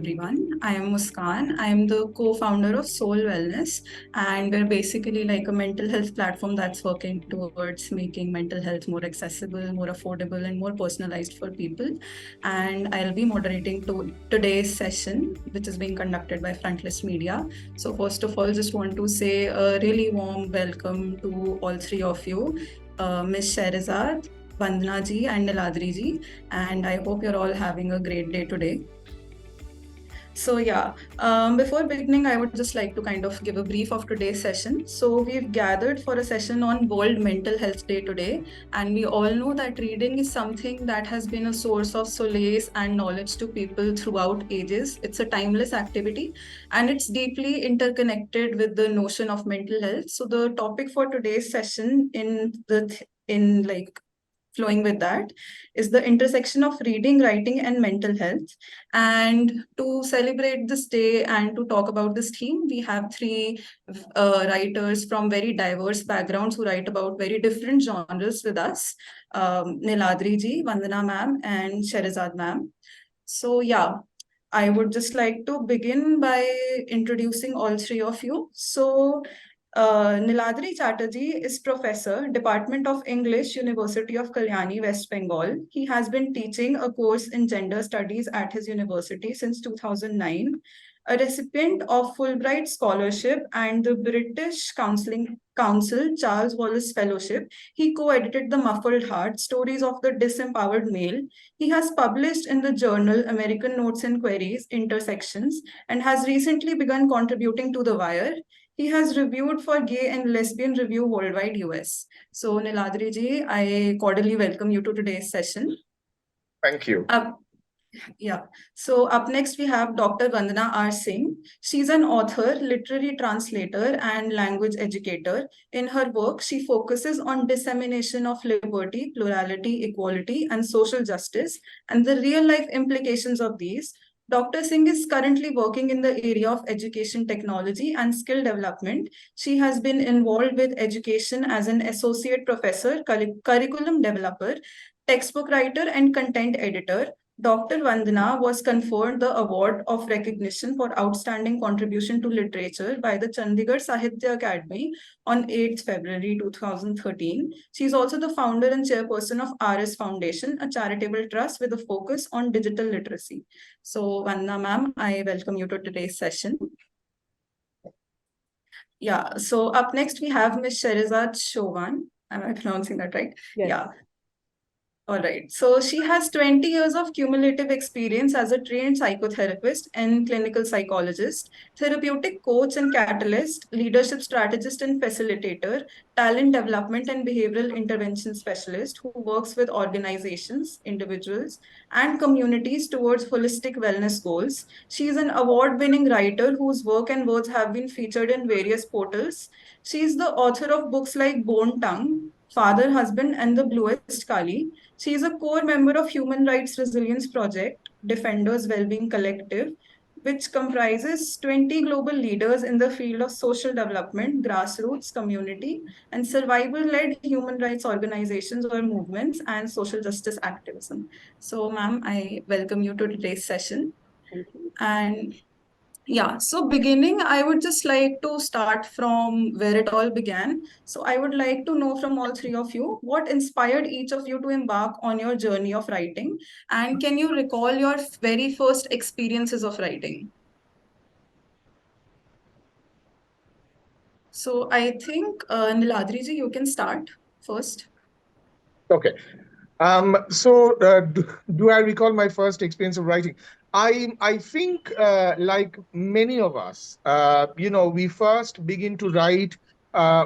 everyone. I am Muskan. I am the co-founder of Solh Wellness, and we're basically like a mental health platform that's working towards making mental health more accessible, more affordable, and more personalized for people. And I'll be moderating today's session, which is being conducted by Frontlist Media. So first of all, just want to say a really warm welcome to all three of you, Ms. Scherezade, Vandana ji, and Niladri ji, and I hope you're all having a great day today. So yeah, before beginning, I would just like to kind of give a brief of today's session. So we've gathered for a session on World Mental Health Day today, and we all know that reading is something that has been a source of solace and knowledge to people throughout ages. It's a timeless activity, and it's deeply interconnected with the notion of mental health. So the topic for today's session in like flowing with that is the intersection of reading, writing, and mental health. And to celebrate this day and to talk about this theme, we have three writers from very diverse backgrounds who write about very different genres with us, Niladri ji, Vandana ma'am, and Scherezade ma'am. So yeah, I would just like to begin by introducing all three of you. So Niladri Chatterjee is professor, Department of English, University of Kalyani, West Bengal. He has been teaching a course in gender studies at his university since 2009. A recipient of Fulbright Scholarship and the British Counseling Council Charles Wallace Fellowship, he co-edited The Muffled Heart, Stories of the Disempowered Male. He has published in the journal American Notes and Queries, Intersections, and has recently begun contributing to The Wire. He has reviewed for Gay and Lesbian Review Worldwide US. So Niladri ji, I cordially welcome you to today's session. Thank you. Yeah. So up next we have Dr. Vandana R. Singh. She's an author, literary translator, and language educator. In her work, she focuses on dissemination of liberty, plurality, equality, and social justice, and the real-life implications of these. Dr. Singh is currently working in the area of education technology and skill development. She has been involved with education as an associate professor, curriculum developer, textbook writer, and content editor. Dr. Vandana was conferred the Award of Recognition for Outstanding Contribution to Literature by the Chandigarh Sahitya Academy on 8th February 2013. She is also the founder and chairperson of RS Foundation, a charitable trust with a focus on digital literacy. So, Vandana ma'am, I welcome you to today's session. Yeah, so up next we have Ms. Scherezade Siobhan. Am I pronouncing that right? Yes. Yeah. All right. So she has 20 years of cumulative experience as a trained psychotherapist and clinical psychologist, therapeutic coach and catalyst, leadership strategist and facilitator, talent development and behavioral intervention specialist who works with organizations, individuals, and communities towards holistic wellness goals. She is an award-winning writer whose work and words have been featured in various portals. She is the author of books like Bone Tongue, Father, Husband, and the Bluest Kali. She is a core member of Human Rights Resilience Project, Defenders Wellbeing Collective, which comprises 20 global leaders in the field of social development, grassroots, community, and survival-led human rights organizations or movements and social justice activism. So, ma'am, I welcome you to today's session. Thank you. And yeah, so beginning, I would just like to start from where it all began. So I would like to know from all three of you, what inspired each of you to embark on your journey of writing? And can you recall your very first experiences of writing? So I think, Niladri ji, you can start first. Okay. Do I recall my first experience of writing? I think, like many of us, we first begin to write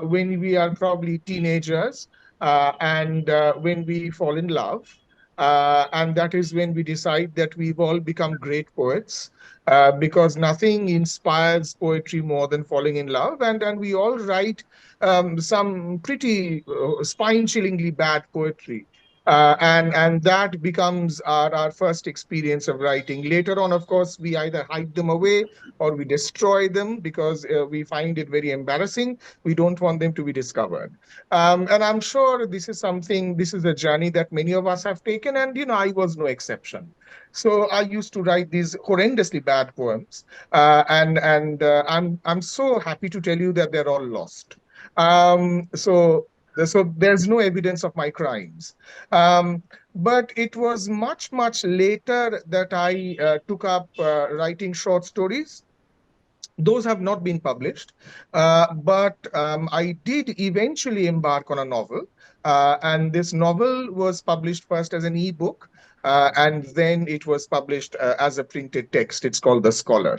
when we are probably teenagers, and when we fall in love. And that is when we decide that we've all become great poets, because nothing inspires poetry more than falling in love. And we all write some pretty spine-chillingly bad poetry. And that becomes our first experience of writing. Later on, of course, we either hide them away or we destroy them because we find it very embarrassing. We don't want them to be discovered. And I'm sure this is a journey that many of us have taken, and I was no exception. So I used to write these horrendously bad poems, and I'm so happy to tell you that they're all lost. So there's no evidence of my crimes. Um, but it was much, much later that I took up writing short stories. Those have not been published, but I did eventually embark on a novel. And this novel was published first as an ebook, and then it was published as a printed text. It's called The Scholar.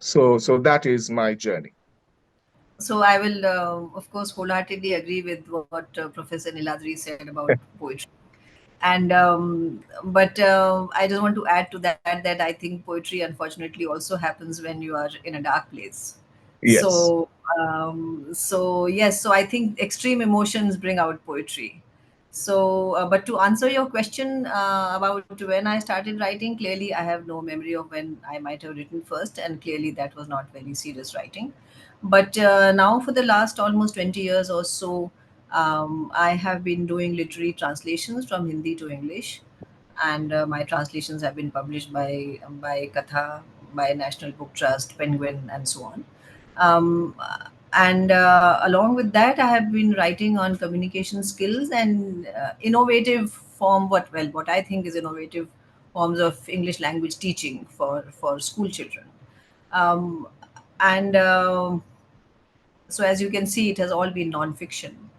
So that is my journey. So I will, of course, wholeheartedly agree with what Professor Niladri said about poetry. And but I just want to add to that I think poetry unfortunately also happens when you are in a dark place. Yes. So yes, so I think extreme emotions bring out poetry. So but to answer your question about when I started writing, clearly I have no memory of when I might have written first, and clearly that was not very serious writing. But now for the last almost 20 years or so, I have been doing literary translations from Hindi to English, and my translations have been published by Katha, by National Book Trust, Penguin, and so on. Um, and along with that, I have been writing on communication skills and innovative form. What I think is innovative forms of English language teaching for school children. Um, and So as you can see, it has all been non-fiction.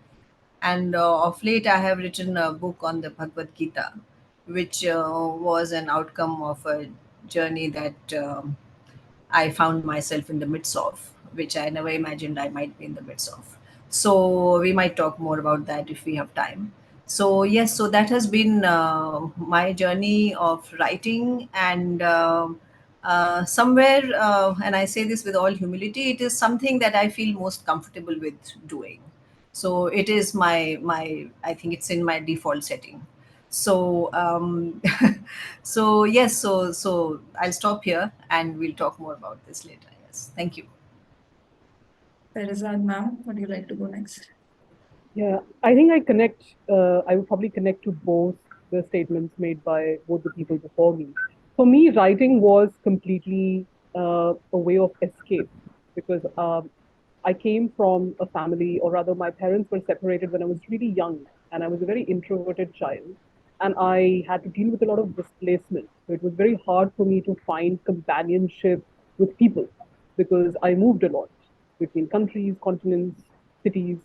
And of late, I have written a book on the Bhagavad Gita, which was an outcome of a journey that I found myself in the midst of, which I never imagined I might be in the midst of. So we might talk more about that if we have time. So yes, so that has been my journey of writing, and somewhere, and I say this with all humility, it is something that I feel most comfortable with doing. So it is my I think it's in my default setting. So so yes, so I'll stop here and we'll talk more about this later. Yes, thank you. Scherezade ma'am, would you like to go next? Yeah, I think I would probably connect to both the statements made by both the people before me. For me, writing was completely a way of escape because I came from a family, or rather, my parents were separated when I was really young, and I was a very introverted child. And I had to deal with a lot of displacement. So it was very hard for me to find companionship with people because I moved a lot between countries, continents, cities.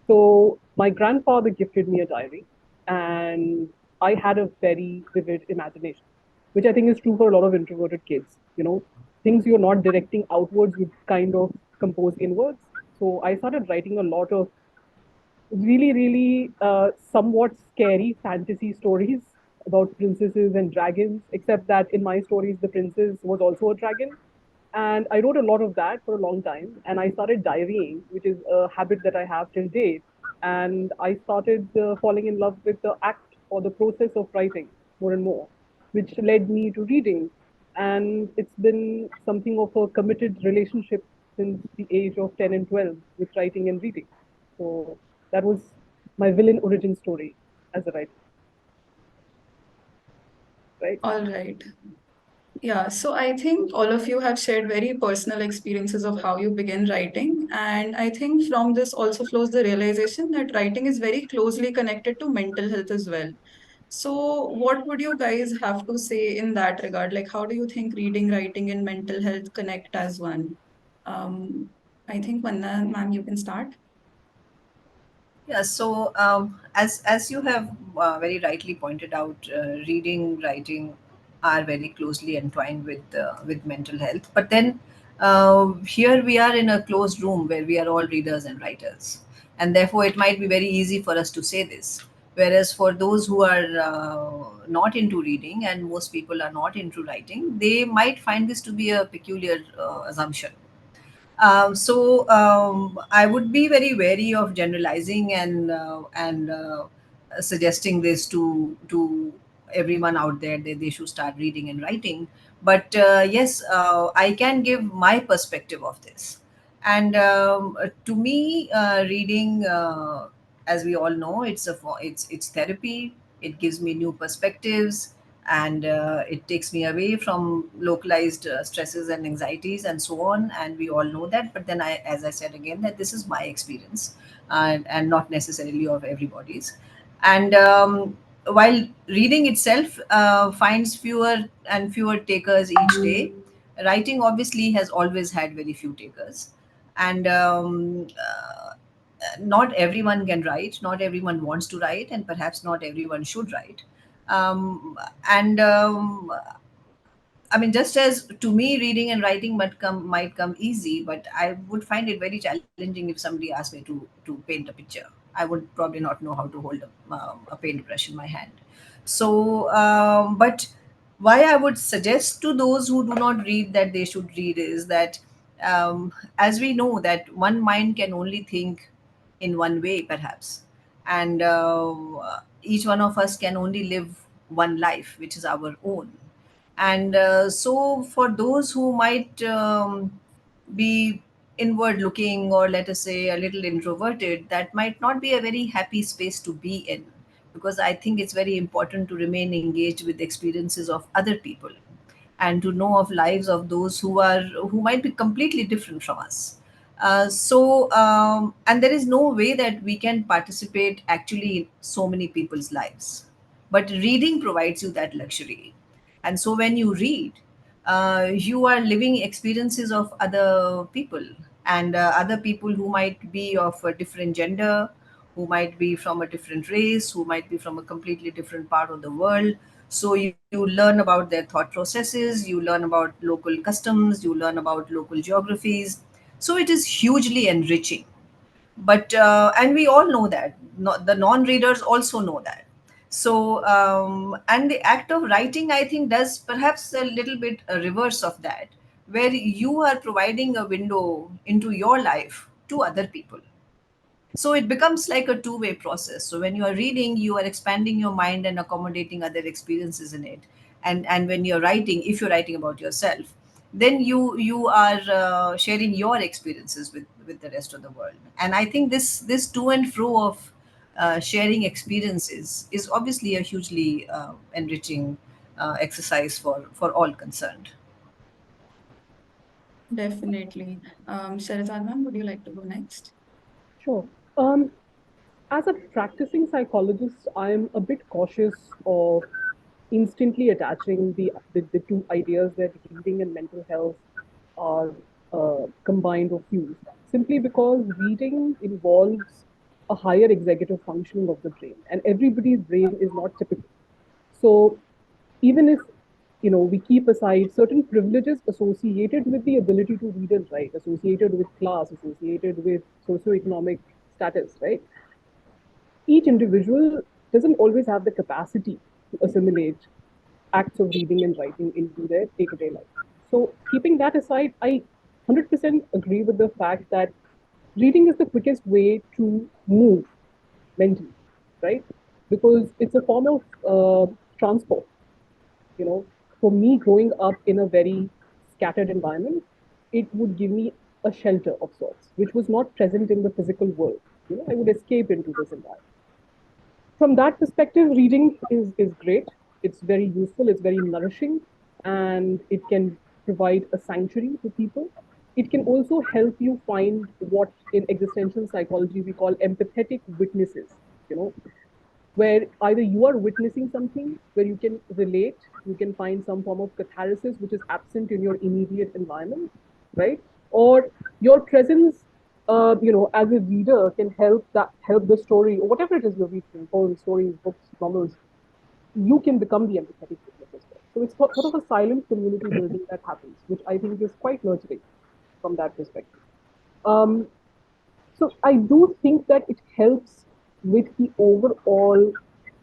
So my grandfather gifted me a diary, and I had a very vivid imagination, which I think is true for a lot of introverted kids. Things you're not directing outwards, you kind of compose inwards. So I started writing a lot of really, really somewhat scary fantasy stories about princesses and dragons, except that in my stories, the princess was also a dragon. And I wrote a lot of that for a long time. And I started diarying, which is a habit that I have till date. And I started falling in love with the act or the process of writing more and more, which led me to reading. And it's been something of a committed relationship since the age of 10 and 12 with writing and reading. So that was my villain origin story as a writer, right? All right. Yeah, so I think all of you have shared very personal experiences of how you begin writing. And I think from this also flows the realization that writing is very closely connected to mental health as well. So, what would you guys have to say in that regard? Like, how do you think reading, writing, and mental health connect as one? Um, I think Vanna, ma'am, you can start. Yeah, so as you have very rightly pointed out, reading, writing are very closely entwined with mental health. But then here we are in a closed room where we are all readers and writers, and therefore it might be very easy for us to say this. Whereas for those who are not into reading, and most people are not into writing, they might find this to be a peculiar assumption. I would be very wary of generalizing and suggesting this to everyone out there that they should start reading and writing. But yes, I can give my perspective of this. And to me, reading, as we all know, it's therapy. It gives me new perspectives, and it takes me away from localized stresses and anxieties and so on. And we all know that. But then, as I said again, that this is my experience, and not necessarily of everybody's. And while reading itself finds fewer and fewer takers each day, writing obviously has always had very few takers. And not everyone can write, not everyone wants to write, and perhaps not everyone should write. And I mean, just as to me, reading and writing might come easy, but I would find it very challenging if somebody asked me to paint a picture. I would probably not know how to hold a paintbrush in my hand. So, but why I would suggest to those who do not read that they should read is that, as we know, that one mind can only think in one way, perhaps, and each one of us can only live one life, which is our own. And so, for those who might be inward looking, or let us say a little introverted, that might not be a very happy space to be in, because I think it's very important to remain engaged with the experiences of other people, and to know of lives of those who might be completely different from us. And there is no way that we can participate actually in so many people's lives, but reading provides you that luxury. And so when you read, you are living experiences of other people, and other people who might be of a different gender, who might be from a different race, who might be from a completely different part of the world. So you learn about their thought processes, you learn about local customs, you learn about local geographies. So it is hugely enriching. But and we all know that, the non-readers also know that. So and the act of writing, I think, does perhaps a little bit a reverse of that, where you are providing a window into your life to other people. So it becomes like a two-way process. So when you are reading, you are expanding your mind and accommodating other experiences in it. And when you're writing, if you're writing about yourself, then you are sharing your experiences with the rest of the world. And I think this to and fro of sharing experiences is obviously a hugely enriching exercise for all concerned. Definitely. Scherezade ma'am, would you like to go next? Sure. Um, as a practicing psychologist, I'm a bit cautious of instantly attaching the two ideas that reading and mental health are combined or fused, simply because reading involves a higher executive functioning of the brain, and everybody's brain is not typical. So even if we keep aside certain privileges associated with the ability to read and write, associated with class, associated with socioeconomic status, right? Each individual doesn't always have the capacity to assimilate acts of reading and writing into their day-to-day life. So keeping that aside, I 100% agree with the fact that reading is the quickest way to move mentally, right? Because it's a form of transport. you know, for me, growing up in a very scattered environment, it would give me a shelter of sorts, which was not present in the physical world. I would escape into this environment. From that perspective, reading is great. It's very useful, it's very nourishing, and it can provide a sanctuary to people. It can also help you find what in existential psychology we call empathetic witnesses, you know, where either you are witnessing something where you can relate, you can find some form of catharsis which is absent in your immediate environment, right? Or your presence, as a reader can help the story or whatever it is you're reading, poems, stories, books, novels. You can become the empathetic witness as well. So it's sort of a silent community building that happens, which I think is quite nurturing from that perspective. Um, so I do think that it helps with the overall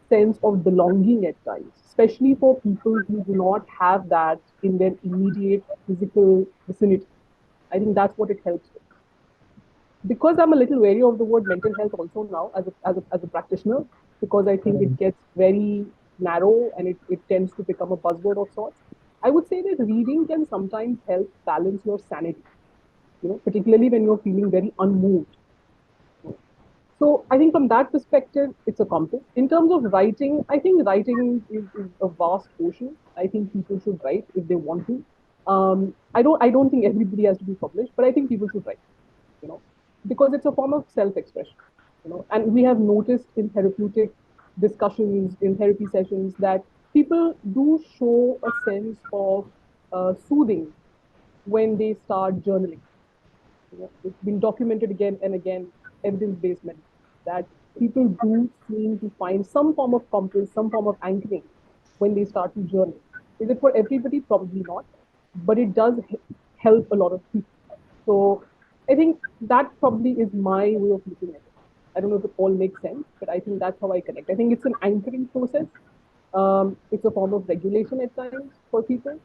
sense of belonging at times, especially for people who do not have that in their immediate physical vicinity. I think that's what it helps with. Because I'm a little wary of the word mental health also now as a practitioner, because I think it gets very narrow and it tends to become a buzzword of sorts. I would say that reading can sometimes help balance your sanity, particularly when you're feeling very unmoved. So I think from that perspective, it's a compass. In terms of writing, I think writing is a vast ocean. I think people should write if they want to. I don't think everybody has to be published, but I think people should write, you know, because it's a form of self-expression, And we have noticed in therapeutic discussions, in therapy sessions, that people do show a sense of soothing when they start journaling. It's been documented again and again, evidence-based medicine, that people do seem to find some form of compass, some form of anchoring when they start to journal. Is it for everybody? Probably not, but it does help a lot of people. So I think that probably is my way of looking at it. I don't know if it all makes sense, but I think that's how I connect. I think it's an anchoring process. It's a form of regulation at times for people.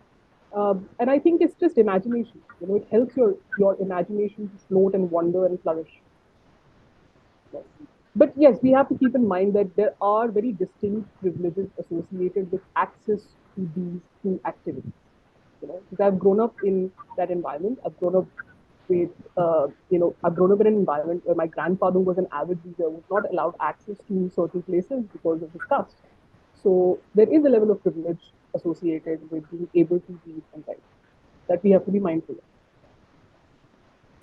And I think it's just imagination. It helps your imagination to float and wander and flourish. But yes, we have to keep in mind that there are very distinct privileges associated with access to these two activities. Because I've grown up in that environment. With, I've grown up in an environment where my grandfather was an avid reader, was not allowed access to certain places because of his caste. So there is a level of privilege associated with being able to read and write that we have to be mindful of.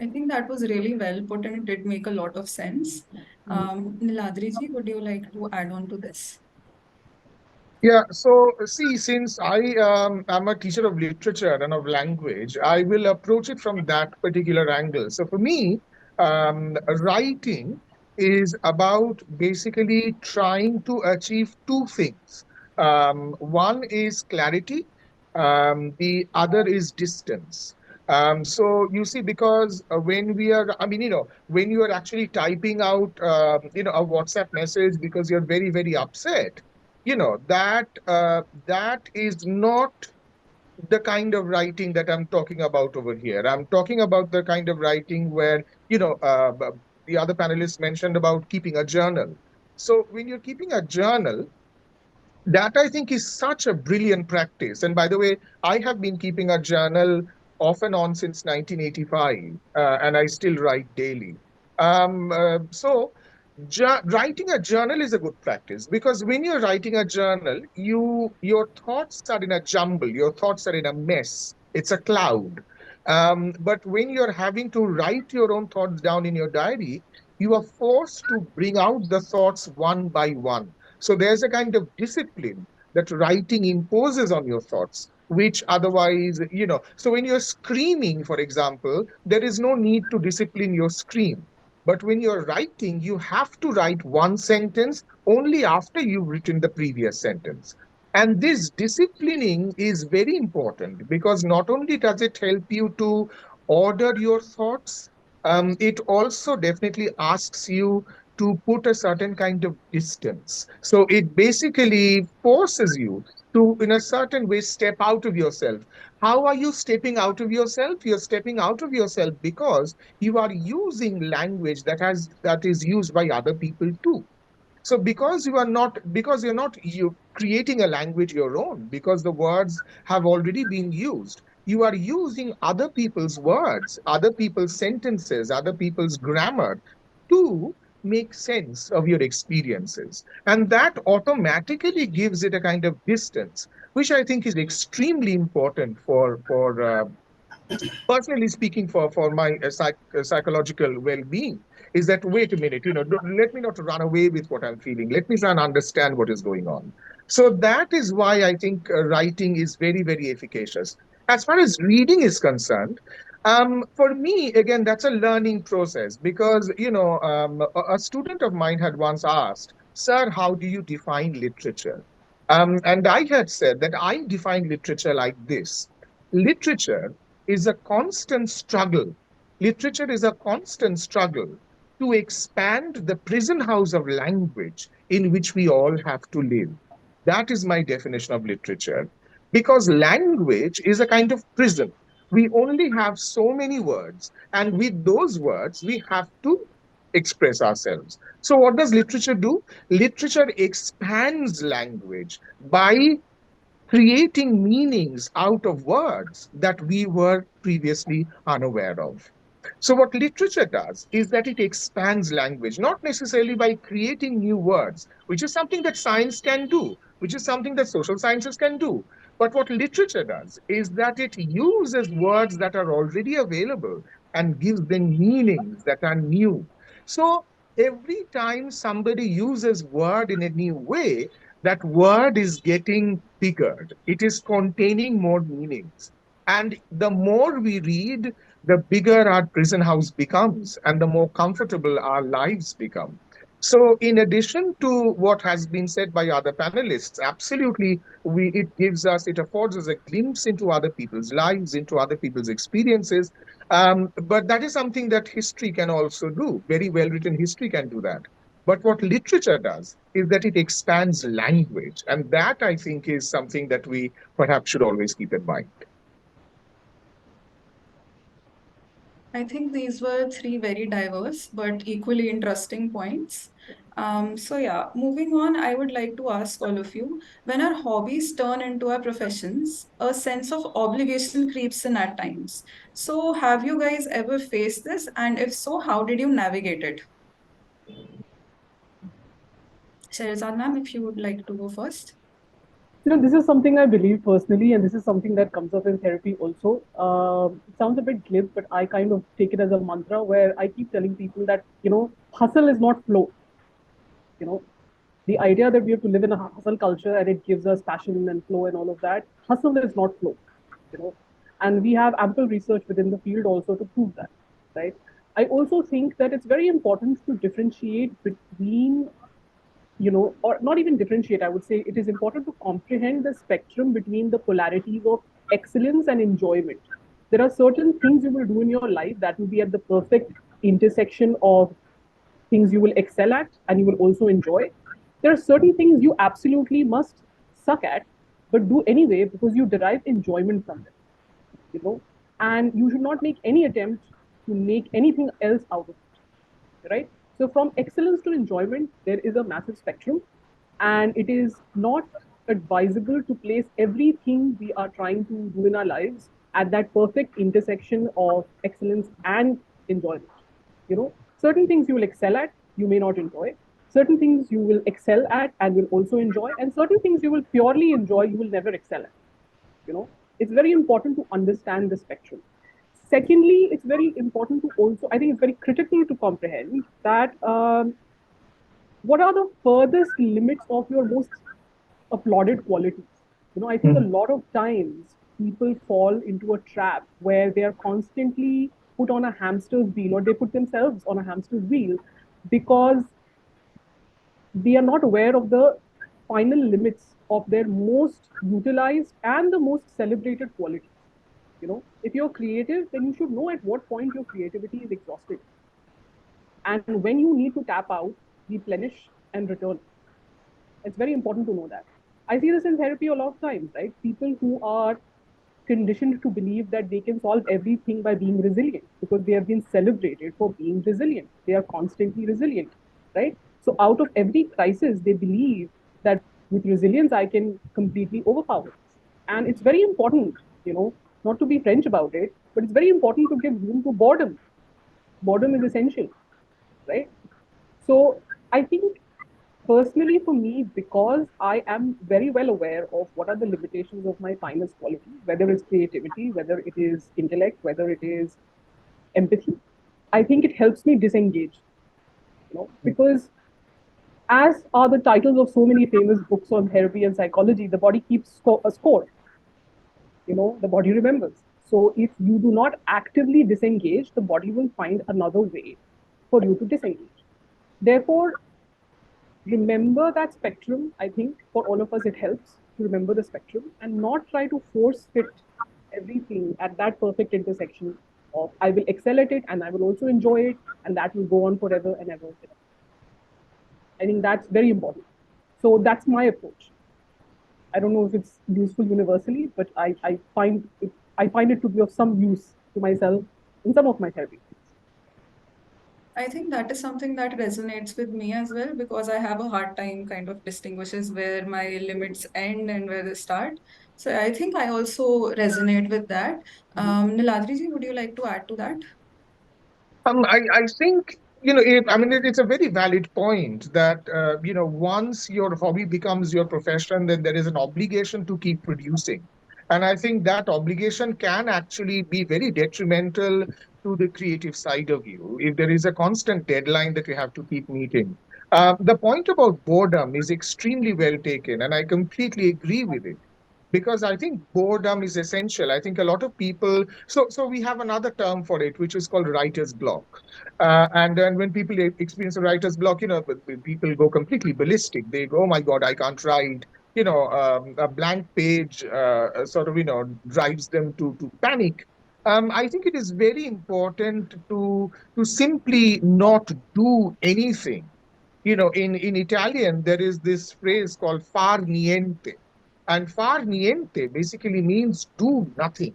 I think that was really well put and it did make a lot of sense. Niladri ji, would you like to add on to this? Yeah, so see, since I am a teacher of literature and of language, I will approach it from that particular angle. So for me, writing is about basically trying to achieve two things. One is clarity, the other is distance. So you see, because when we are, I mean, when you are actually typing out, a WhatsApp message because you're very, very upset, that is not the kind of writing that I'm talking about over here. I'm talking about the kind of writing where, the other panelists mentioned about keeping a journal. So when you're keeping a journal, that I think is such a brilliant practice. And by the way, I have been keeping a journal off and on since 1985, and I still write daily. So writing a journal is a good practice, because when you're writing a journal, your thoughts are in a jumble, your thoughts are in a mess, it's a cloud. But when you're having to write your own thoughts down in your diary, you are forced to bring out the thoughts one by one. So there's a kind of discipline that writing imposes on your thoughts, which otherwise, so when you're screaming, for example, there is no need to discipline your scream. But when you're writing, you have to write one sentence only after you've written the previous sentence. And this disciplining is very important, because not only does it help you to order your thoughts, it also definitely asks you to put a certain kind of distance. So it basically forces you to, in a certain way, step out of yourself. How are you stepping out of yourself? You're stepping out of yourself because you are using language that is used by other people too. So because you're not you creating a language your own, because the words have already been used, you are using other people's words, other people's sentences, other people's grammar to make sense of your experiences. And that automatically gives it a kind of distance, which I think is extremely important for personally speaking, for my psychological well-being, is that, wait a minute, let me not run away with what I'm feeling, let me try and understand what is going on. So that is why I think writing is very, very efficacious. As far as reading is concerned, for me, again, that's a learning process, because a student of mine had once asked, "Sir, how do you define literature?" And I had said that I define literature like this: literature is a constant struggle. Literature is a constant struggle to expand the prison house of language in which we all have to live. That is my definition of literature. Because language is a kind of prison. We only have so many words, and with those words, we have to express ourselves. So, what does literature do? Literature expands language by creating meanings out of words that we were previously unaware of. So, what literature does is that it expands language, not necessarily by creating new words, which is something that science can do, which is something that social sciences can do. But what literature does is that it uses words that are already available and gives them meanings that are new. So, every time somebody uses word in a new way, that word is getting bigger. It is containing more meanings. And the more we read, the bigger our prison house becomes and the more comfortable our lives become. So, in addition to what has been said by other panelists, absolutely, it affords us a glimpse into other people's lives, into other people's experiences. But that is something that history can also do. Very well written history can do that. But what literature does is that it expands language. And that, I think, is something that we perhaps should always keep in mind. I think these were three very diverse but equally interesting points. So, yeah, moving on, I would like to ask all of you, when our hobbies turn into our professions, a sense of obligation creeps in at times. So, have you guys ever faced this? And if so, how did you navigate it? Sherazad ma'am, if you would like to go first. This is something I believe personally, and this is something that comes up in therapy also. It sounds a bit glib, but I kind of take it as a mantra where I keep telling people that, hustle is not flow. You know, the idea that we have to live in a hustle culture and it gives us passion and flow and all of that, hustle is not flow. You know, and we have ample research within the field also to prove that, right? I also think that it's very important to differentiate between or not even differentiate, I would say it is important to comprehend the spectrum between the polarities of excellence and enjoyment. There are certain things you will do in your life that will be at the perfect intersection of things you will excel at and you will also enjoy. There are certain things you absolutely must suck at, but do anyway because you derive enjoyment from them, and you should not make any attempt to make anything else out of it, right? So from excellence to enjoyment, there is a massive spectrum, and it is not advisable to place everything we are trying to do in our lives at that perfect intersection of excellence and enjoyment. Certain things you will excel at, you may not enjoy. Certain things you will excel at and will also enjoy, and certain things you will purely enjoy, you will never excel at. It's very important to understand the spectrum. Secondly, it's very important to also, I think it's very critical to comprehend that what are the furthest limits of your most applauded qualities. I think a lot of times people fall into a trap where they are constantly put on a hamster's wheel, or they put themselves on a hamster's wheel because they are not aware of the final limits of their most utilized and the most celebrated qualities. If you're creative, then you should know at what point your creativity is exhausted and when you need to tap out, replenish, and return. It's very important to know that. I see this in therapy a lot of times, right? People who are conditioned to believe that they can solve everything by being resilient because they have been celebrated for being resilient. They are constantly resilient, right? So out of every crisis, they believe that with resilience, I can completely overpower this. And it's very important, not to be French about it, but it's very important to give room to boredom. Boredom is essential, right? So I think personally for me, because I am very well aware of what are the limitations of my finest quality, whether it's creativity, whether it is intellect, whether it is empathy, I think it helps me disengage, because as are the titles of so many famous books on therapy and psychology, the body keeps a score. The body remembers. So if you do not actively disengage, the body will find another way for you to disengage. Therefore, remember that spectrum. I think for all of us, it helps to remember the spectrum and not try to force fit everything at that perfect intersection of I will excel at it and I will also enjoy it, and that will go on forever and ever. I think that's very important. So that's my approach. I don't know if it's useful universally, but I find it to be of some use to myself in some of my therapy. I think that is something that resonates with me as well because I have a hard time kind of distinguishes where my limits end and where they start. So I think I also resonate with that. Niladri ji, would you like to add to that? I think, it's a very valid point that, once your hobby becomes your profession, then there is an obligation to keep producing. And I think that obligation can actually be very detrimental to the creative side of you if there is a constant deadline that you have to keep meeting. The point about boredom is extremely well taken, and I completely agree with it because I think boredom is essential. I think a lot of people. So we have another term for it, which is called writer's block. And then when people experience a writer's block, people go completely ballistic. They go, "Oh my God, I can't write." A blank page sort of drives them to panic. I think it is very important to simply not do anything. In Italian, there is this phrase called far niente. And far niente basically means do nothing.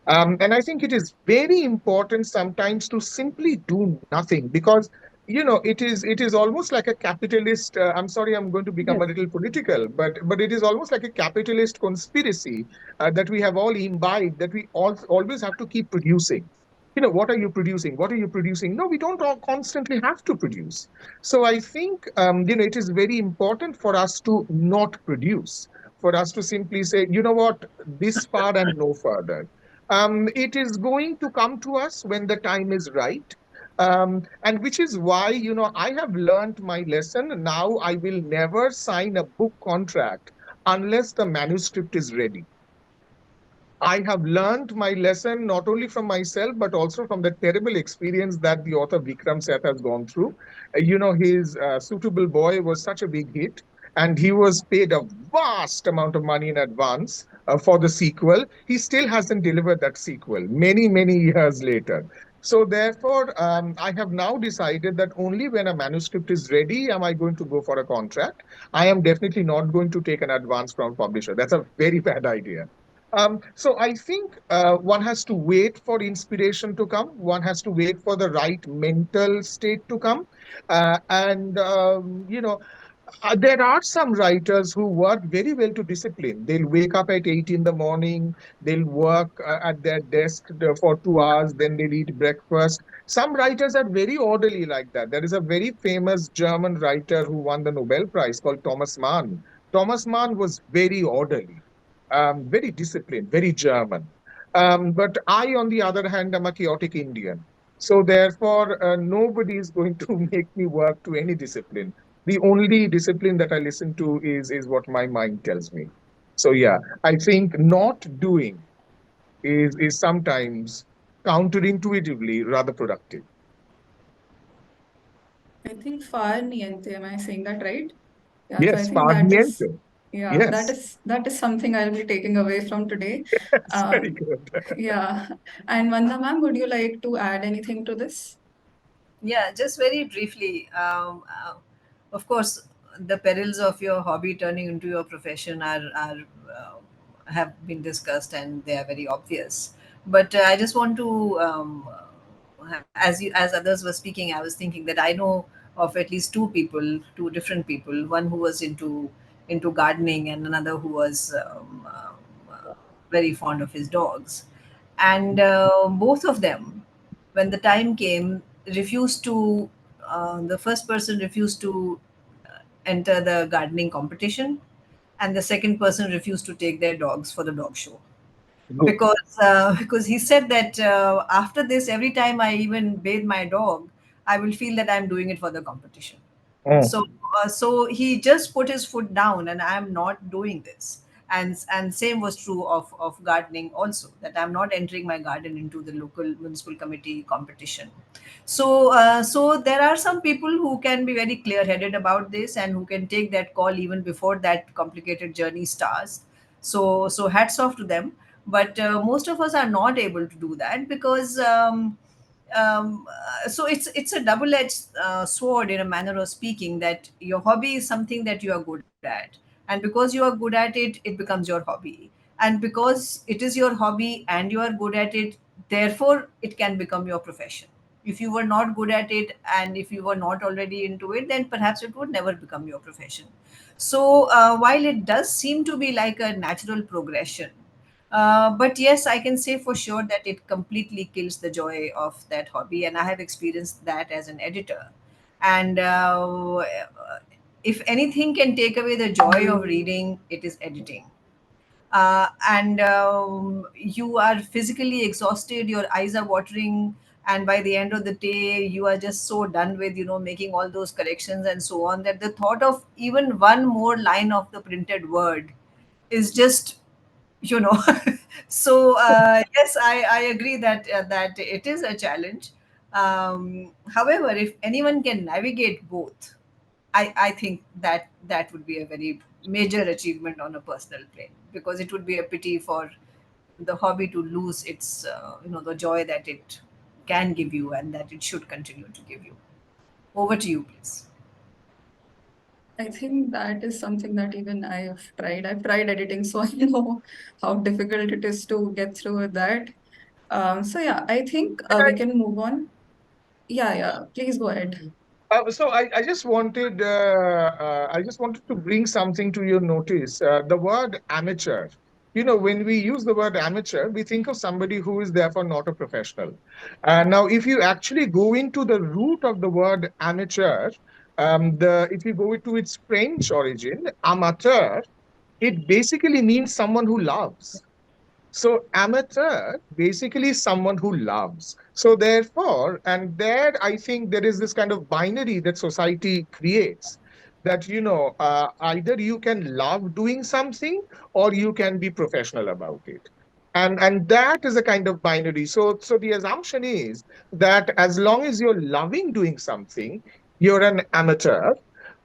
And I think it is very important sometimes to simply do nothing because it is almost like a capitalist. I'm sorry, I'm going to become Yes. a little political, but it is almost like a capitalist conspiracy that we have all imbibed that we always have to keep producing. What are you producing? What are you producing? No, we don't all constantly have to produce. So I think it is very important for us to not produce, for us to simply say, you know what, this far and no further. It is going to come to us when the time is right. And which is why, I have learned my lesson. Now I will never sign a book contract unless the manuscript is ready. I have learned my lesson not only from myself, but also from the terrible experience that the author Vikram Seth has gone through. His Suitable Boy was such a big hit, and he was paid a vast amount of money in advance for the sequel. He still hasn't delivered that sequel many, many years later. So, therefore, I have now decided that only when a manuscript is ready am I going to go for a contract. I am definitely not going to take an advance from a publisher. That's a very bad idea. So I think one has to wait for inspiration to come. One has to wait for the right mental state to come. And there are some writers who work very well to discipline. They'll wake up at 8 in the morning. They'll work at their desk for 2 hours. Then they'll eat breakfast. Some writers are very orderly like that. There is a very famous German writer who won the Nobel Prize called Thomas Mann. Thomas Mann was very orderly, very disciplined, very German. But I, on the other hand, am a chaotic Indian. So therefore, nobody is going to make me work to any discipline. The only discipline that I listen to is what my mind tells me. So yeah, I think not doing is sometimes counterintuitively rather productive. I think far niente, am I saying that right? Yeah, so I Yes, think far that is, niente. yeah, that Yes, is that is something I'll be taking away from today. it's very Um, good. yeah. And Vanda ma'am, would you like to add anything to this? Yeah, just very briefly. Of course, the perils of your hobby turning into your profession are have been discussed, and they are very obvious. But I just want to, as others were speaking, I was thinking that I know of at least two people, two different people. One who was into gardening, and another who was very fond of his dogs, and both of them, when the time came, refused to. The first person refused to enter the gardening competition, and the second person refused to take their dogs for the dog show Good. because he said that after this, every time I even bathe my dog, I will feel that I'm doing it for the competition. Mm. So he just put his foot down, and I'm not doing this. And same was true of gardening also, that I'm not entering my garden into the local municipal committee competition. So there are some people who can be very clear headed about this, and who can take that call even before that complicated journey starts. So hats off to them. But most of us are not able to do that because so it's a double-edged sword, in a manner of speaking, that your hobby is something that you are good at, and because you are good at it, it becomes your hobby. And because it is your hobby and you are good at it, therefore it can become your profession. If you were not good at it and if you were not already into it, then perhaps it would never become your profession. So while it does seem to be like a natural progression, but yes, I can say for sure that it completely kills the joy of that hobby, and I have experienced that as an editor. And if anything can take away the joy of reading, it is editing. And you are physically exhausted, your eyes are watering, and by the end of the day you are just so done with making all those corrections and so on, that the thought of even one more line of the printed word is just you know so yes, I agree that it is a challenge. However, if anyone can navigate both, I think that would be a very major achievement on a personal plane, because it would be a pity for the hobby to lose its the joy that it can give you and that it should continue to give you. Over to you, please. I think that is something that even I have tried. I've tried editing, so I know how difficult it is to get through with that. So yeah, I think we can move on. Yeah, yeah. Please go ahead. So I just wanted to bring something to your notice. The word amateur. When we use the word amateur, we think of somebody who is therefore not a professional. Now, if you actually go into the root of the word amateur, if you go to its French origin, amateur, it basically means someone who loves. So amateur basically is someone who loves. So therefore, and there I think there is this kind of binary that society creates, that either you can love doing something or you can be professional about it. And that is a kind of binary. So the assumption is that as long as you're loving doing something, you're an amateur.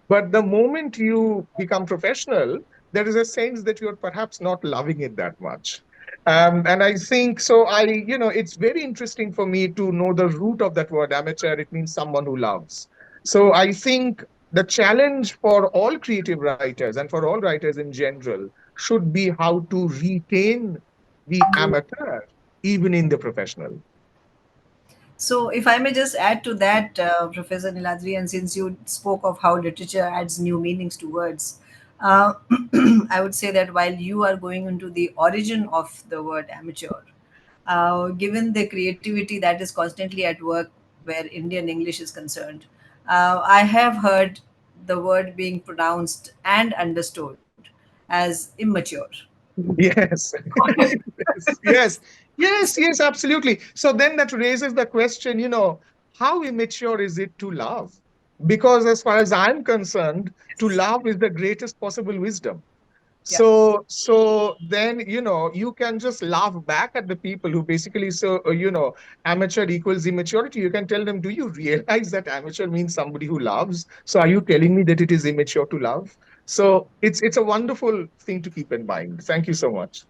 But the moment you become professional, there is a sense that you're perhaps not loving it that much. And I think so. It's very interesting for me to know the root of that word amateur. It means someone who loves. So I think the challenge for all creative writers and for all writers in general should be how to retain the amateur even in the professional. So, if I may just add to that, Professor Niladri, and since you spoke of how literature adds new meanings to words, uh, I would say that while you are going into the origin of the word amateur, given the creativity that is constantly at work where Indian English is concerned, I have heard the word being pronounced and understood as immature. Yes. Yes, yes, absolutely. So then that raises the question, how immature is it to love? Because as far as I'm concerned, to love is the greatest possible wisdom. Yeah. So then, you can just laugh back at the people who basically, amateur equals immaturity. You can tell them, do you realize that amateur means somebody who loves? So are you telling me that it is immature to love? So it's a wonderful thing to keep in mind. Thank you so much.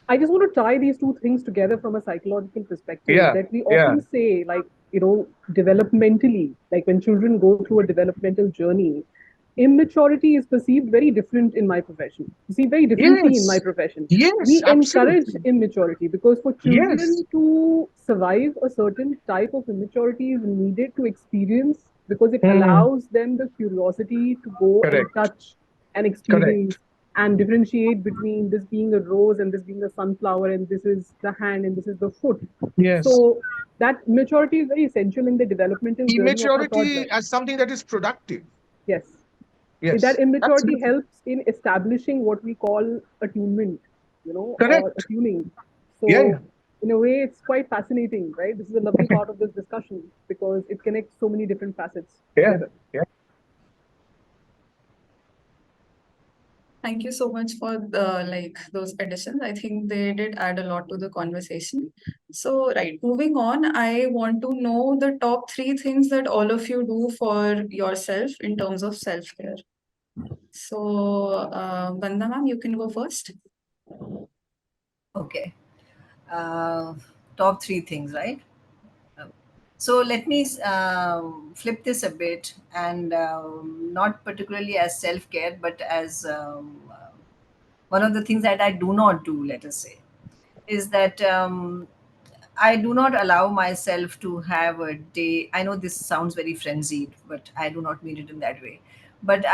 I just want to tie these two things together from a psychological perspective, Yeah, that we yeah. often say, like, developmentally, like when children go through a developmental journey, immaturity is perceived very different in my profession. You see, very differently in my Yes, profession. yes, We encourage absolutely. immaturity because for Yes. children to survive, a certain type of immaturity is needed to experience because it Hmm. allows them the curiosity to go and Correct, touch and experience correct. and differentiate between this being a rose and this being a sunflower and this is the hand and this is the foot. Yes. So that maturity is very essential in the developmental journey of a toddler. Immaturity as something that is productive. Yes. That Yes, immaturity absolutely. helps in establishing what we call attunement, or Correct. attuning. Yeah, yeah. So in a way, it's quite fascinating, right? This is a lovely part of this discussion because it connects so many different facets Yeah, together. yeah. Thank you so much for the those additions. I think they did add a lot to the conversation. So, right, moving on, I want to know the top three things that all of you do for yourself in terms of self-care. So, Vandana ma'am, you can go first. Okay. Uh, Top three things, right? So let me flip this a bit, and not particularly as self care, but as one of the things that I do not do, let us say, is that I do not allow myself to have a day. I know this sounds very frenzied, but I do not mean it in that way. But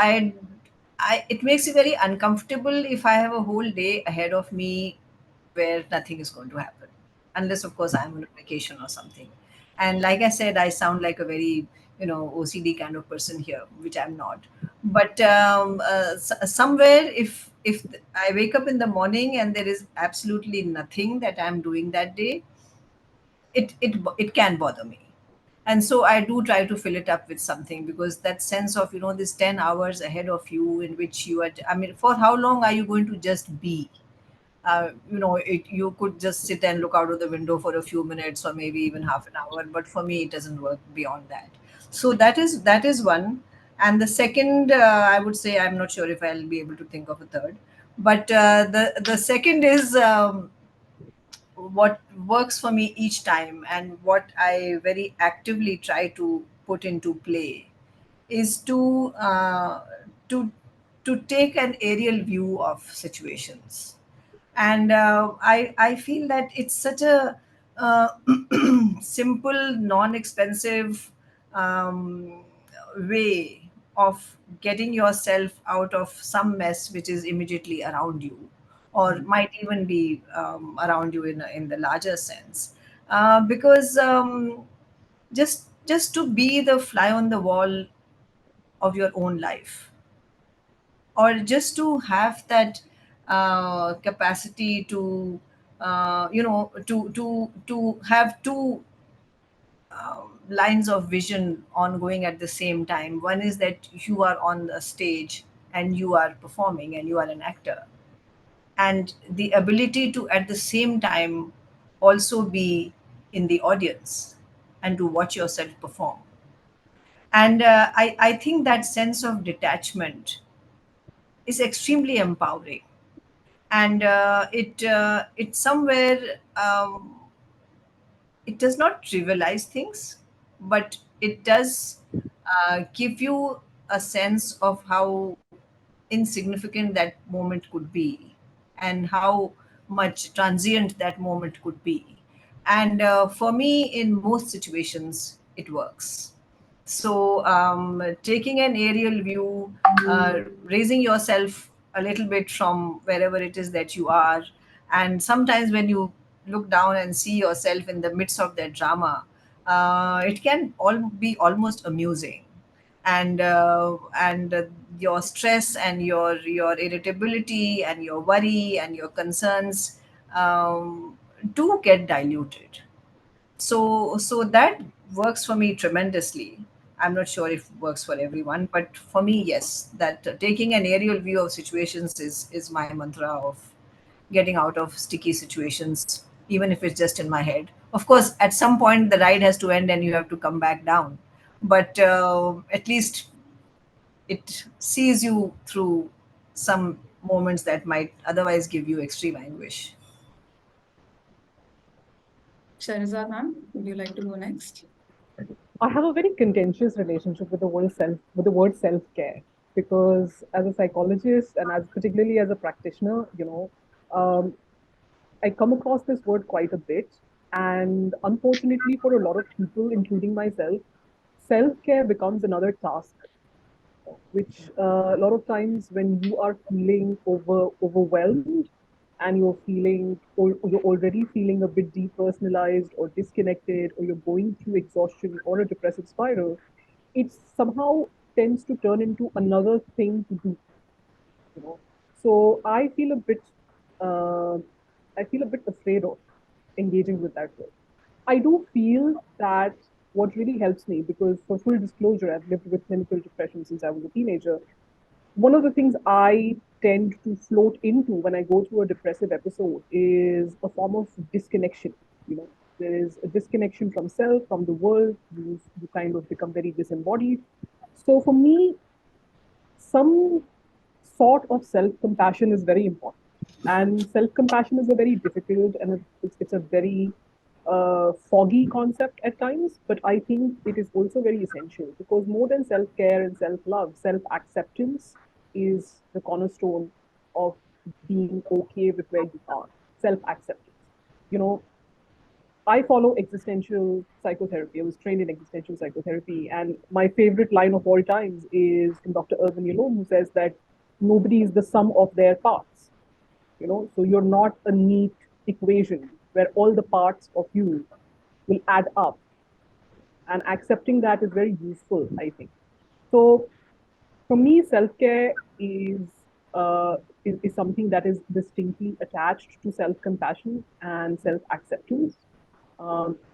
it makes me very uncomfortable if I have a whole day ahead of me where nothing is going to happen, unless of course I'm on a vacation or something. And like I said, I sound like a very OCD kind of person here, which I'm not. But somewhere, if I wake up in the morning and there is absolutely nothing that I'm doing that day, it can bother me. And so I do try to fill it up with something, because that sense of this 10 hours ahead of you, in which you are, I mean, for how long are you going to just be? You could just sit and look out of the window for a few minutes, or maybe even half an hour, but for me it doesn't work beyond that. So that is one. And the second, I would say, I'm not sure if I'll be able to think of a third, but the second is, what works for me each time, and what I very actively try to put into play, is to to take an aerial view of situations. And I feel that it's such a uh, simple, non-expensive um, way of getting yourself out of some mess which is immediately around you, or might even be around you in the larger sense. Because just to be the fly on the wall of your own life, or just to have that capacity to to have two lines of vision ongoing at the same time. One is that you are on the stage and you are performing and you are an actor, and the ability to at the same time also be in the audience and to watch yourself perform. And I think that sense of detachment is extremely empowering. And it somewhere, it does not trivialize things, but it does give you a sense of how insignificant that moment could be, and how much transient that moment could be. And for me, in most situations, it works. So, taking an aerial view, raising yourself a little bit from wherever it is that you are, and sometimes when you look down and see yourself in the midst of that drama, it can all be almost amusing. And your stress and your irritability and your worry and your concerns do get diluted. So that works for me tremendously. I'm not sure if it works for everyone, but for me, yes, that taking an aerial view of situations is my mantra of getting out of sticky situations, even if it's just in my head. Of course, at some point the ride has to end and you have to come back down, but at least it sees you through some moments that might otherwise give you extreme anguish. Sherazad ma'am, would you like to go next? I have a very contentious relationship with the word self care, because as a psychologist and as particularly as a practitioner, um, I come across this word quite a bit, and unfortunately for a lot of people, including myself, self care becomes another task, which a lot of times when you are feeling overwhelmed, and you're already feeling a bit depersonalized or disconnected, or you're going through exhaustion or a depressive spiral, it somehow tends to turn into another thing to do, you know. So uh, I feel a bit afraid of engaging with that word. I do feel that what really helps me, because for full disclosure, I've lived with clinical depression since I was a teenager. One of the things I tend to float into when I go through a depressive episode is a form of disconnection. You know, there is a disconnection from self, from the world. You kind of become very disembodied. So for me, some sort of self-compassion is very important. And self-compassion is a very difficult, and it's a very foggy concept at times, but I think it is also very essential, because more than self-care and self-love, self-acceptance is the cornerstone of being okay with where you are. Self-acceptance. You know, I follow existential psychotherapy. I was trained in existential psychotherapy, and my favorite line of all times is from Dr. Irvin Yalom, who says that nobody is the sum of their parts. So you're not a neat equation where all the parts of you will add up, and accepting that is very useful, I think. So for me, self-care is something that is distinctly attached to self-compassion and self-acceptance.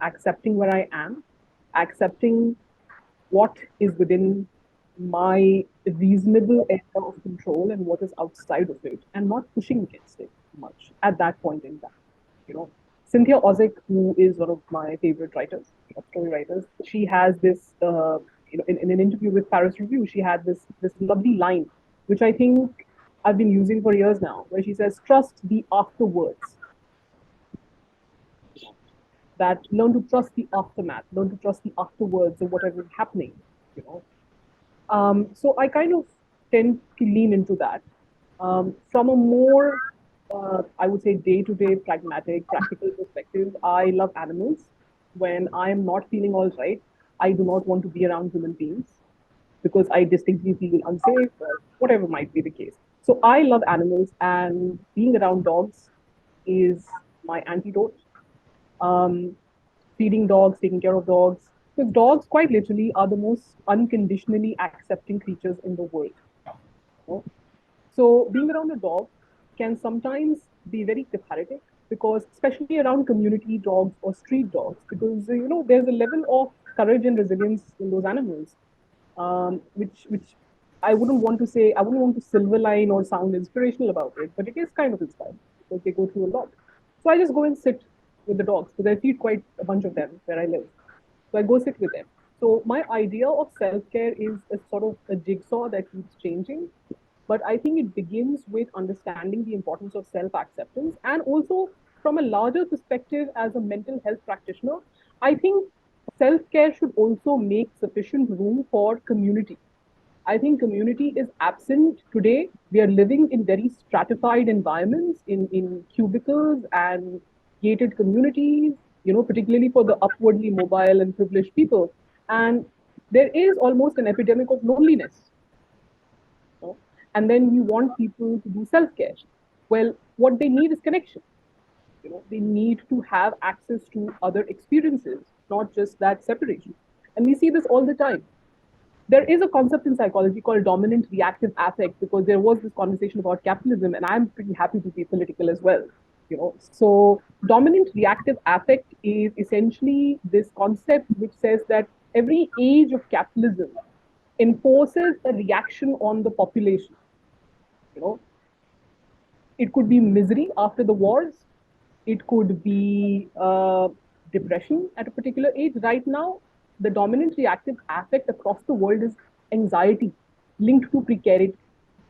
Accepting where I am, accepting what is within my reasonable area of control and what is outside of it, and not pushing against it much at that point in time. You know, Cynthia Ozick, who is one of my favorite writers, story writers, she has this. In an interview with Paris Review, she had this lovely line, which I think I've been using for years now, where she says, "Trust the afterwards." That learn to trust the aftermath, learn to trust the afterwards of whatever is happening. You know, so I kind of tend to lean into that. From a more, I would say, day-to-day, pragmatic, practical perspective, I love animals. When I am not feeling all right, I do not want to be around human beings because I distinctly feel unsafe or whatever might be the case. So I love animals, and being around dogs is my antidote. Um, Feeding dogs, taking care of dogs. Because dogs, quite literally, are the most unconditionally accepting creatures in the world. You know? So being around a dog can sometimes be very cathartic because, especially around community dogs or street dogs, because there's a level of courage and resilience in those animals, which I wouldn't want to say. I wouldn't want to silver line or sound inspirational about it, but it is kind of inspiring because they go through a lot. So I just go and sit with the dogs because I feed quite a bunch of them where I live. So I go sit with them. So my idea of self-care is a sort of a jigsaw that keeps changing. But I think it begins with understanding the importance of self-acceptance, and also from a larger perspective as a mental health practitioner, I think self-care should also make sufficient room for community. I think community is absent today. We are living in very stratified environments, in cubicles and gated communities, particularly for the upwardly mobile and privileged people. And there is almost an epidemic of loneliness. And then we want people to do self-care. Well, what they need is connection. They need to have access to other experiences, not just that separation. And we see this all the time. There is a concept in psychology called dominant reactive affect, because there was this conversation about capitalism, and I'm pretty happy to be political as well. So dominant reactive affect is essentially this concept which says that every age of capitalism enforces a reaction on the population. You know, it could be misery after the wars. It could be depression at a particular age. Right now, the dominant reactive affect across the world is anxiety linked to precarity.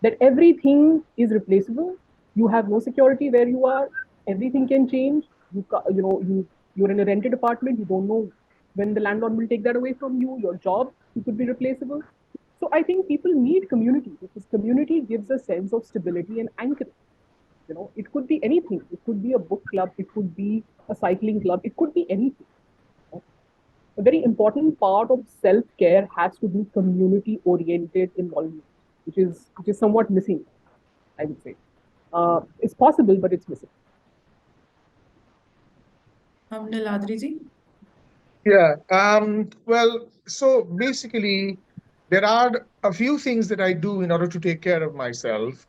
That everything is replaceable. You have no security where you are. Everything can change. You're in a rented apartment. You don't know when the landlord will take that away from you. Your job, you could be replaceable. So I think people need community, because community gives a sense of stability and anchoring. It could be anything. It could be a book club. It could be a cycling club. It could be anything. A very important part of self-care has to be community-oriented involvement, which is somewhat missing, I would say. It's possible, but it's missing. Niladri ji? Yeah. Well, so basically, there are a few things that I do in order to take care of myself.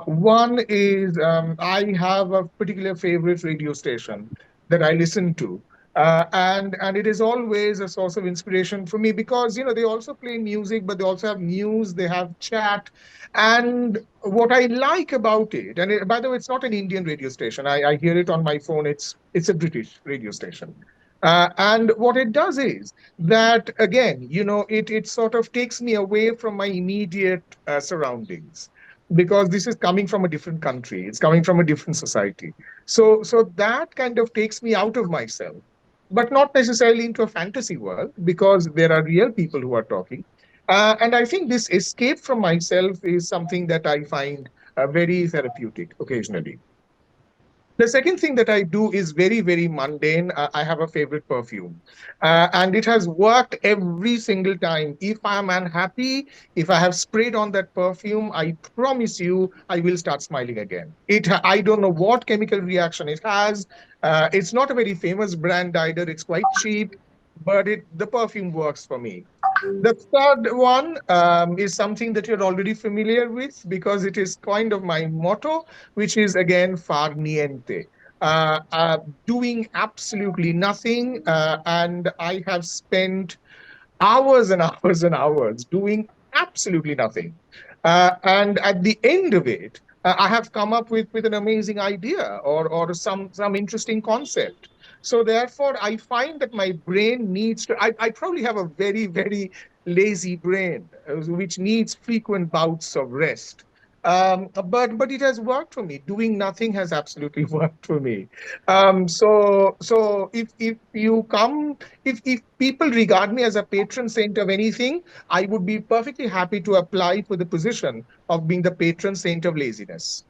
One is I have a particular favorite radio station that I listen to. And it is always a source of inspiration for me because they also play music, but they also have news, they have chat. And what I like about it, and by the way, it's not an Indian radio station. I hear it on my phone. It's a British radio station. And what it does is that, again, it sort of takes me away from my immediate surroundings, because this is coming from a different country. It's coming from a different society. So that kind of takes me out of myself, but not necessarily into a fantasy world, because there are real people who are talking. And I think this escape from myself is something that I find very therapeutic occasionally. The second thing that I do is very, very mundane. I have a favorite perfume, and it has worked every single time. If I'm unhappy, if I have sprayed on that perfume, I promise you, I will start smiling again. I don't know what chemical reaction it has. It's not a very famous brand either. It's quite cheap, but the perfume works for me. The third one is something that you're already familiar with because it is kind of my motto, which is again far niente. Uh, uh, Doing absolutely nothing. And I have spent hours and hours and hours doing absolutely nothing. And at the end of it, I have come up with an amazing idea or some interesting concept. So therefore, I find that my brain needs to, I probably have a very, very lazy brain, which needs frequent bouts of rest. But it has worked for me. Doing nothing has absolutely worked for me. So if you come, if people regard me as a patron saint of anything, I would be perfectly happy to apply for the position of being the patron saint of laziness.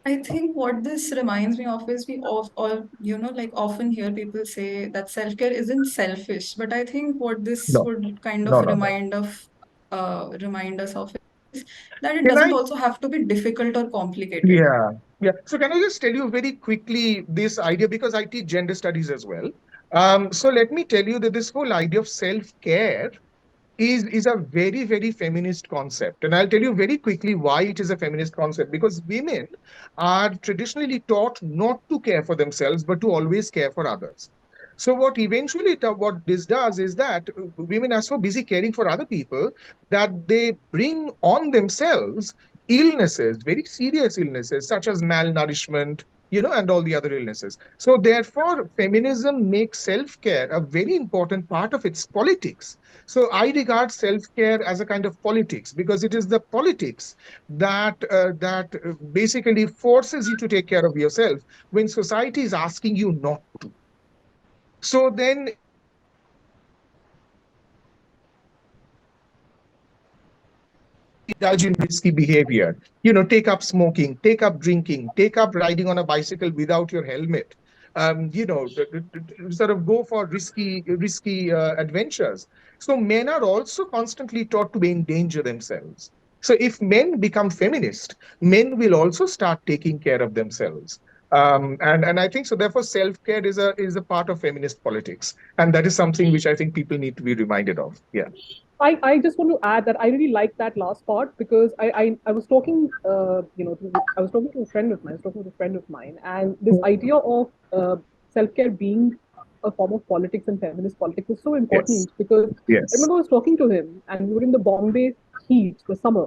I think what this reminds me of is we all, like often hear people say that self-care isn't selfish, but I think what this No, would kind of no, no, no. remind us of is that it Can doesn't I? also have to be difficult or complicated. Yeah, yeah. So can I just tell you very quickly this idea because I teach gender studies as well. So let me tell you that this whole idea of self-care is a very, very feminist concept. And I'll tell you very quickly why it is a feminist concept. Because women are traditionally taught not to care for themselves, but to always care for others. So what this does is that women are so busy caring for other people that they bring on themselves illnesses, very serious illnesses, such as malnourishment, and all the other illnesses. So therefore, feminism makes self-care a very important part of its politics. So I regard self-care as a kind of politics because it is the politics that basically forces you to take care of yourself when society is asking you not to. So then indulge in risky behavior, take up smoking, take up drinking, take up riding on a bicycle without your helmet, sort of go for risky adventures. So men are also constantly taught to endanger themselves. So if men become feminist, men will also start taking care of themselves. And I think so. Therefore, self-care is a part of feminist politics, and that is something which I think people need to be reminded of. Yeah. I just want to add that I really like that last part because I was talking I was talking to a friend of mine, I was talking with a friend of mine, and this idea of self care being a form of politics and feminist politics is so Yes. important because I Yes. remember I was talking to him and we were in the Bombay heat, the summer,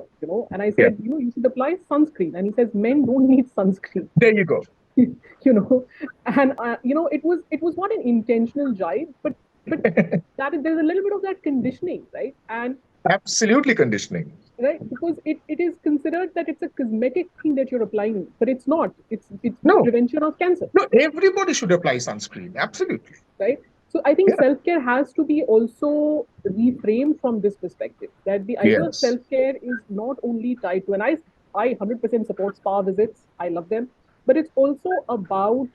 and I Yeah. said, you should apply sunscreen, and he says men don't need sunscreen. There you go. And it was not an intentional jibe, but there's a little bit of that conditioning, right? And Absolutely conditioning. right, because it is considered that it's a cosmetic thing that you're applying, but it's not. It's for No, prevention of cancer, no, everybody should apply sunscreen. Absolutely. right? So I think Yeah. self-care has to be also reframed from this perspective, that the idea of Yes. self-care is not only tied to, and I 100% support spa visits, I love them, but it's also about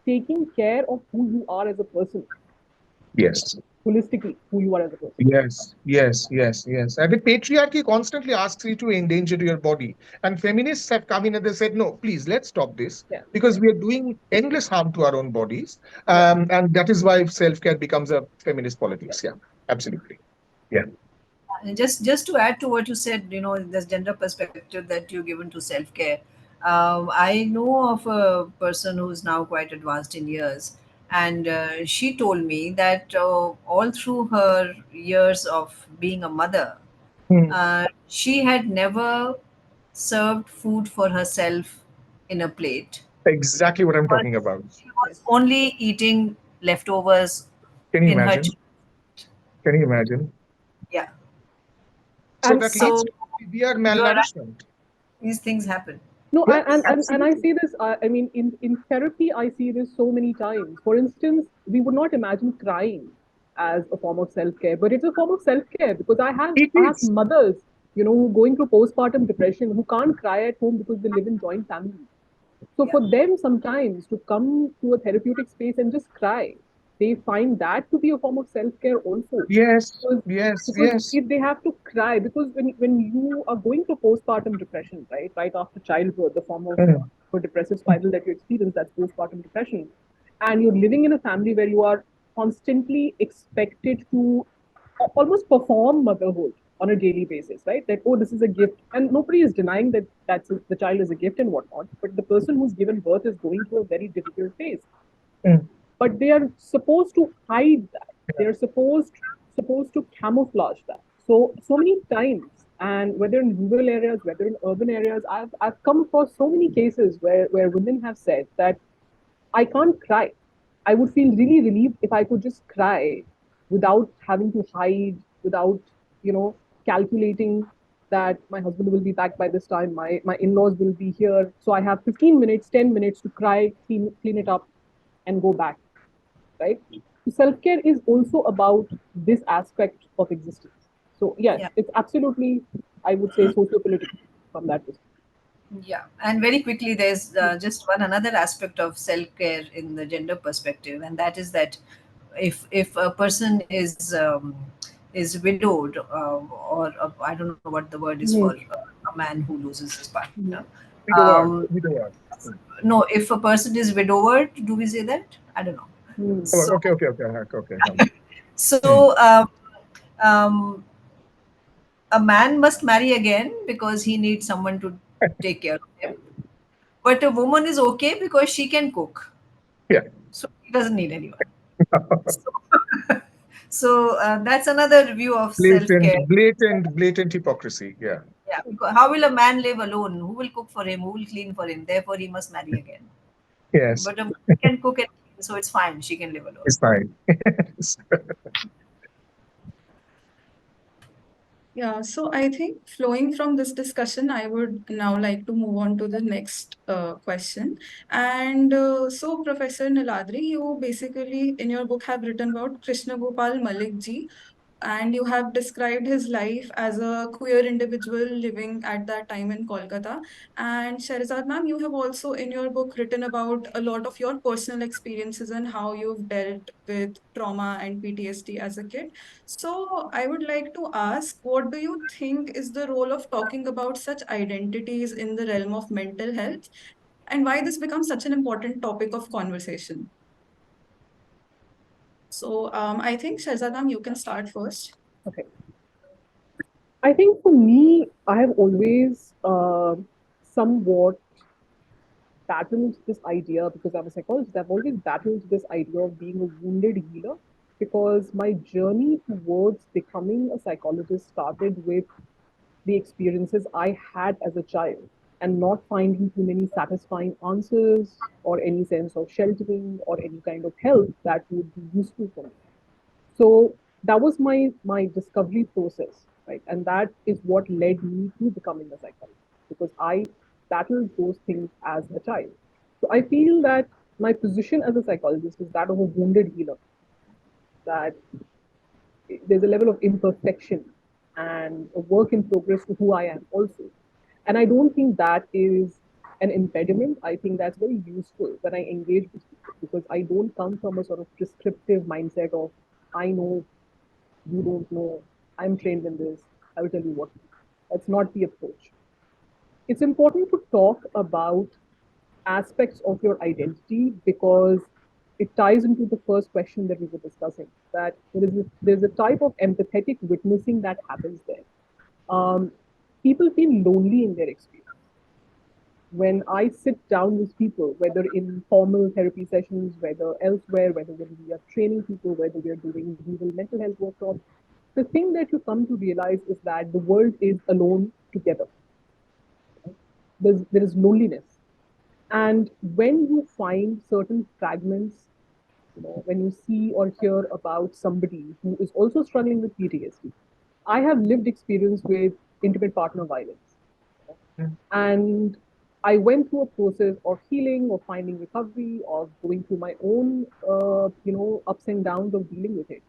taking care of who you are as a person, Yes. holistically, who you are as a person. Yes. Yes. Yes. Yes. And the patriarchy constantly asks you to endanger your body. And feminists have come in and they said, no, please, let's stop this Yeah, because we are doing endless harm to our own bodies. yeah, And that is why self-care becomes a feminist yeah. politics. Yeah. Absolutely. Yeah. And just to add to what you said, this gender perspective that you've given to self-care. I know of a person who's now quite advanced in years, and she told me that all through her years of being a mother, Hmm. she had never served food for herself in a plate. Exactly what I'm talking about. She was only eating leftovers Can you in her imagine? children. Can you imagine? Yeah. So And that leads So to severe you're right. malnourishment. These things happen. no, Yeah, and I absolutely. say this. I mean, in therapy, I see this so many times. For instance, we would not imagine crying as a form of self care, but it's a form of self care because I have It I have is. mothers who are going through postpartum depression, who can't cry at home because they live in joint families. So Yeah. for them, sometimes to come to a therapeutic space and just cry, they find that to be a form of self-care also. Yes, Because yes, because yes. if they have to cry, because when you are going through postpartum depression, right after childbirth, the form of Mm. a depressive spiral that you experience, that's postpartum depression, and you're living in a family where you are constantly expected to almost perform motherhood on a daily basis, right? That, oh, this is a gift, and nobody is denying that the child is a gift and whatnot. But the person who's given birth is going through a very difficult phase. Mm. But they are supposed to hide that. They are supposed to camouflage that. So many times, and whether in rural areas, whether in urban areas, I've come across so many cases where women have said that I can't cry. I would feel really relieved if I could just cry without having to hide, without, calculating that my husband will be back by this time, my in-laws will be here. So I have 15 minutes, 10 minutes to cry, clean it up, and go back, right? So self-care is also about this aspect of existence. So yes, Yeah. it's absolutely, I would say, socio-political from that perspective. Yeah, and very quickly, there's just one another aspect of self care in the gender perspective, and that is that if a person is widowed, or I don't know what the word is for Mhm. a man who loses his partner. Mhm. Widowed, Um, widowed. Mm. no, if a person is widowered, do we say that? I don't know. Mhm. Oh, So, okay, okay, okay, okay, okay. Mm. so um, a man must marry again because he needs someone to take care of him. But a woman is okay because she can cook, Yeah. so he doesn't need anyone. So, so that's another view of self Blatant, care. blatant, blatant hypocrisy. Yeah. Yeah, because how will a man live alone? Who will cook for him? Who will clean for him? Therefore, he must marry again. Yes, But a woman can cook and clean, so it's fine. She can live alone. it's fine. Yeah, so I think flowing from this discussion, I would now like to move on to the next question. And so, Professor Niladri, you basically in your book have written about Krishna Gopal Malik ji, and you have described his life as a queer individual living at that time in Kolkata. And Sherazad ma'am, you have also in your book written about a lot of your personal experiences and how you've dealt with trauma and PTSD as a kid. So I would like to ask, what do you think is the role of talking about such identities in the realm of mental health, and why this becomes such an important topic of conversation? So I think Shahzad ma'am, you can start first. Okay. I think for me, I have always somewhat battled this idea because I'm a psychologist. I've always battled this idea of being a wounded healer because my journey towards becoming a psychologist started with the experiences I had as a child and not finding too many satisfying answers or any sense of sheltering or any kind of help that would be useful for me. So that was my discovery process, right? And that is what led me to becoming a psychologist because I battled those things as a child. So I feel that my position as a psychologist is that of a wounded healer, that there's a level of imperfection and a work in progress to who I am also. And I don't think that is an impediment. I think that's very useful when I engage with people because I don't come from a sort of prescriptive mindset of I know, you don't know, I'm trained in this, I will tell you what to do. That's not the approach. It's important to talk about aspects of your identity because it ties into the first question that we were discussing, that there's a type of empathetic witnessing that happens there. Um, People feel lonely in their experience. When I sit down with people, whether in formal therapy sessions, whether elsewhere, whether when we are training people, whether we are doing rural mental health workshops, the thing that you come to realize is that the world is alone together. There is loneliness. And when you find certain fragments, when you see or hear about somebody who is also struggling with PTSD, I have lived experience with intimate partner violence. Mm. And I went through a process of healing, of finding recovery, of going through my own, ups and downs of dealing with it.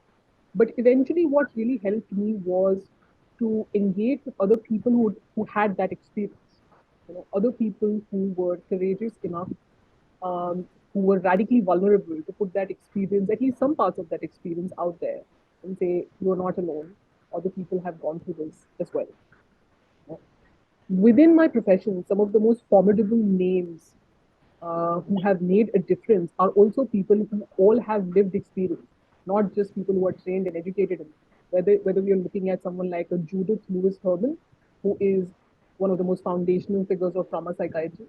But eventually, what really helped me was to engage with other people who had that experience. Other people who were courageous enough, who were radically vulnerable to put that experience, at least some parts of that experience, out there and say, you're not alone. Other people have gone through this as well. Within my profession, some of the most formidable names who have made a difference are also people who all have lived experience, not just people who are trained and educated in it. Whether we are looking at someone like a Judith Lewis Herman, who is one of the most foundational figures of trauma psychiatry,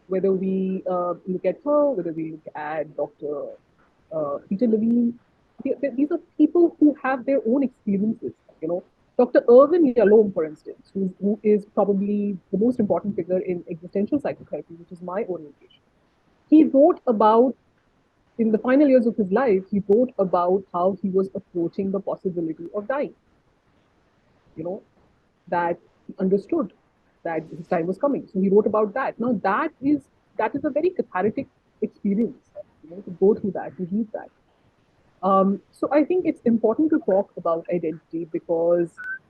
whether we look at her, whether we look at Dr. Peter Levine, these are people who have their own experiences. Dr. Irvin Yalom, for instance, who is probably the most important figure in existential psychotherapy, which is my orientation. He wrote about, in the final years of his life, he wrote about how he was approaching the possibility of dying. That he understood that his time was coming. So he wrote about that. Now that is a very cathartic experience, to go through that, to read that. So I think it's important to talk about identity because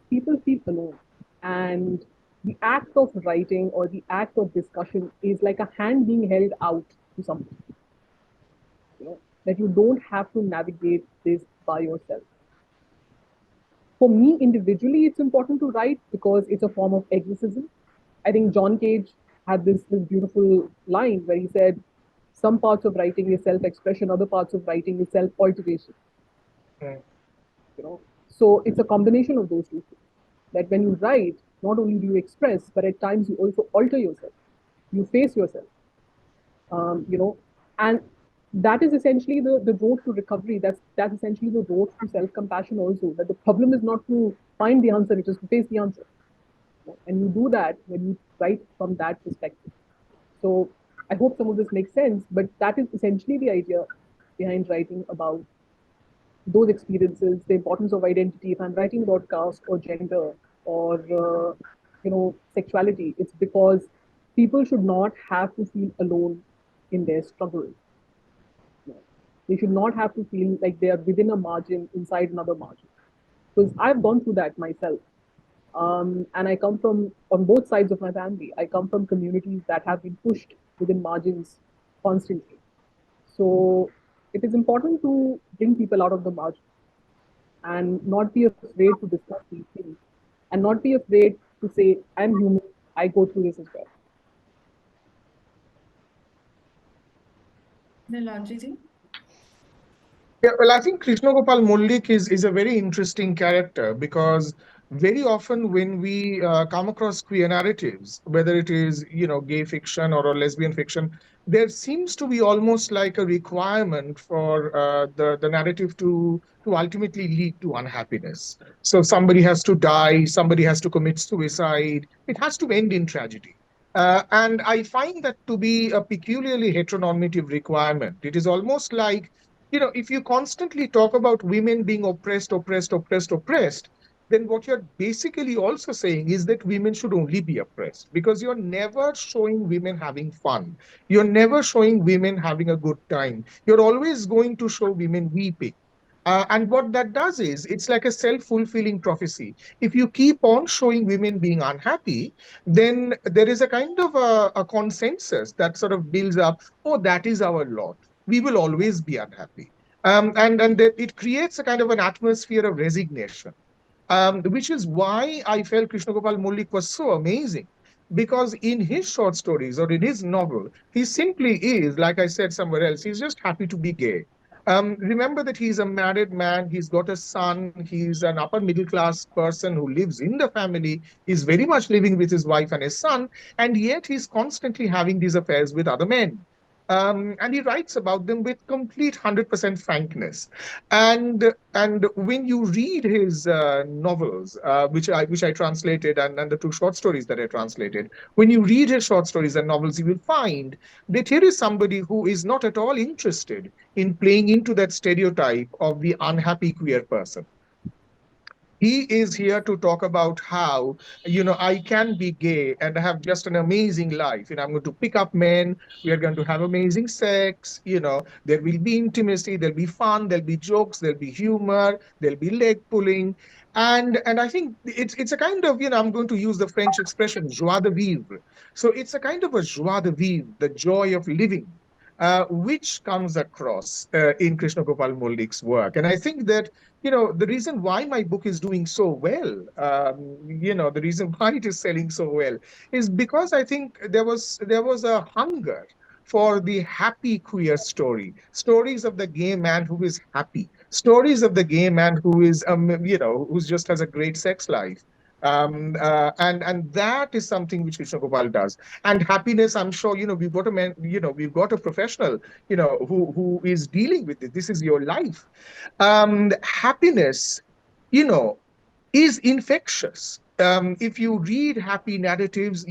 people feel alone. And the act of writing or the act of discussion is like a hand being held out to something, that you don't have to navigate this by yourself. For me individually, it's important to write because it's a form of exorcism. I think John Cage had this beautiful line where he said, some parts of writing is self-expression, other parts of writing is self-alteration. Mm. So it's a combination of those two things. That when you write, not only do you express, but at times you also alter yourself. You face yourself. And that is essentially the road to recovery. That's essentially the road to self-compassion also. That the problem is not to find the answer, it is to face the answer. And you do that when you write from that perspective. So I hope some of this makes sense, but that is essentially the idea behind writing about those experiences, the importance of identity. If I'm writing about caste or gender or sexuality, it's because people should not have to feel alone in their struggle. They should not have to feel like they are within a margin inside another margin. Because I've gone through that myself. And I come from, on both sides of my family, I come from communities that have been pushed within margins constantly. So it is important to bring people out of the margin and not be afraid to discuss these things and not be afraid to say, I'm human, I go through this as well. Niladri ji? Yeah, well, I think Krishna Gopal Mullik is a very interesting character because very often when we come across queer narratives, whether it is, gay fiction or lesbian fiction, there seems to be almost like a requirement for the narrative to ultimately lead to unhappiness. So somebody has to die, somebody has to commit suicide, it has to end in tragedy. And I find that to be a peculiarly heteronormative requirement. It is almost like, if you constantly talk about women being oppressed, oppressed, oppressed, oppressed, then what you're basically also saying is that women should only be oppressed because you're never showing women having fun. You're never showing women having a good time. You're always going to show women weeping. And what that does is it's like a self-fulfilling prophecy. If you keep on showing women being unhappy, then there is a kind of a consensus that sort of builds up, oh, that is our lot. We will always be unhappy. And that it creates a kind of an atmosphere of resignation, which is why I felt Krishna Gopal Mullik was so amazing. Because in his short stories or in his novel, he simply is, like I said somewhere else, he's just happy to be gay. Remember that he's a married man, he's got a son, he's an upper middle class person who lives in the family, he's very much living with his wife and his son, and yet he's constantly having these affairs with other men. And he writes about them with complete 100% frankness. And when you read his novels, which I translated, and the two short stories that I translated, when you read his short stories and novels, you will find that here is somebody who is not at all interested in playing into that stereotype of the unhappy queer person. He is here to talk about how, I can be gay and have just an amazing life. I'm going to pick up men. We are going to have amazing sex. There will be intimacy. There'll be fun. There'll be jokes. There'll be humor. There'll be leg pulling. And I think it's a kind of, I'm going to use the French expression joie de vivre. So it's a kind of a joie de vivre, the joy of living, which comes across in Krishna Gopal Mullik's work. And I think that, the reason why my book is doing so well, the reason why it is selling so well, is because I think there was a hunger for the happy queer story, stories of the gay man who is happy, stories of the gay man who is, who's just has a great sex life. And that is something which Krishna Gopal does. And happiness, I'm sure, we've got a man, we've got a professional, who is dealing with it. This is your life. Happiness, you know, is infectious. If you read happy narratives,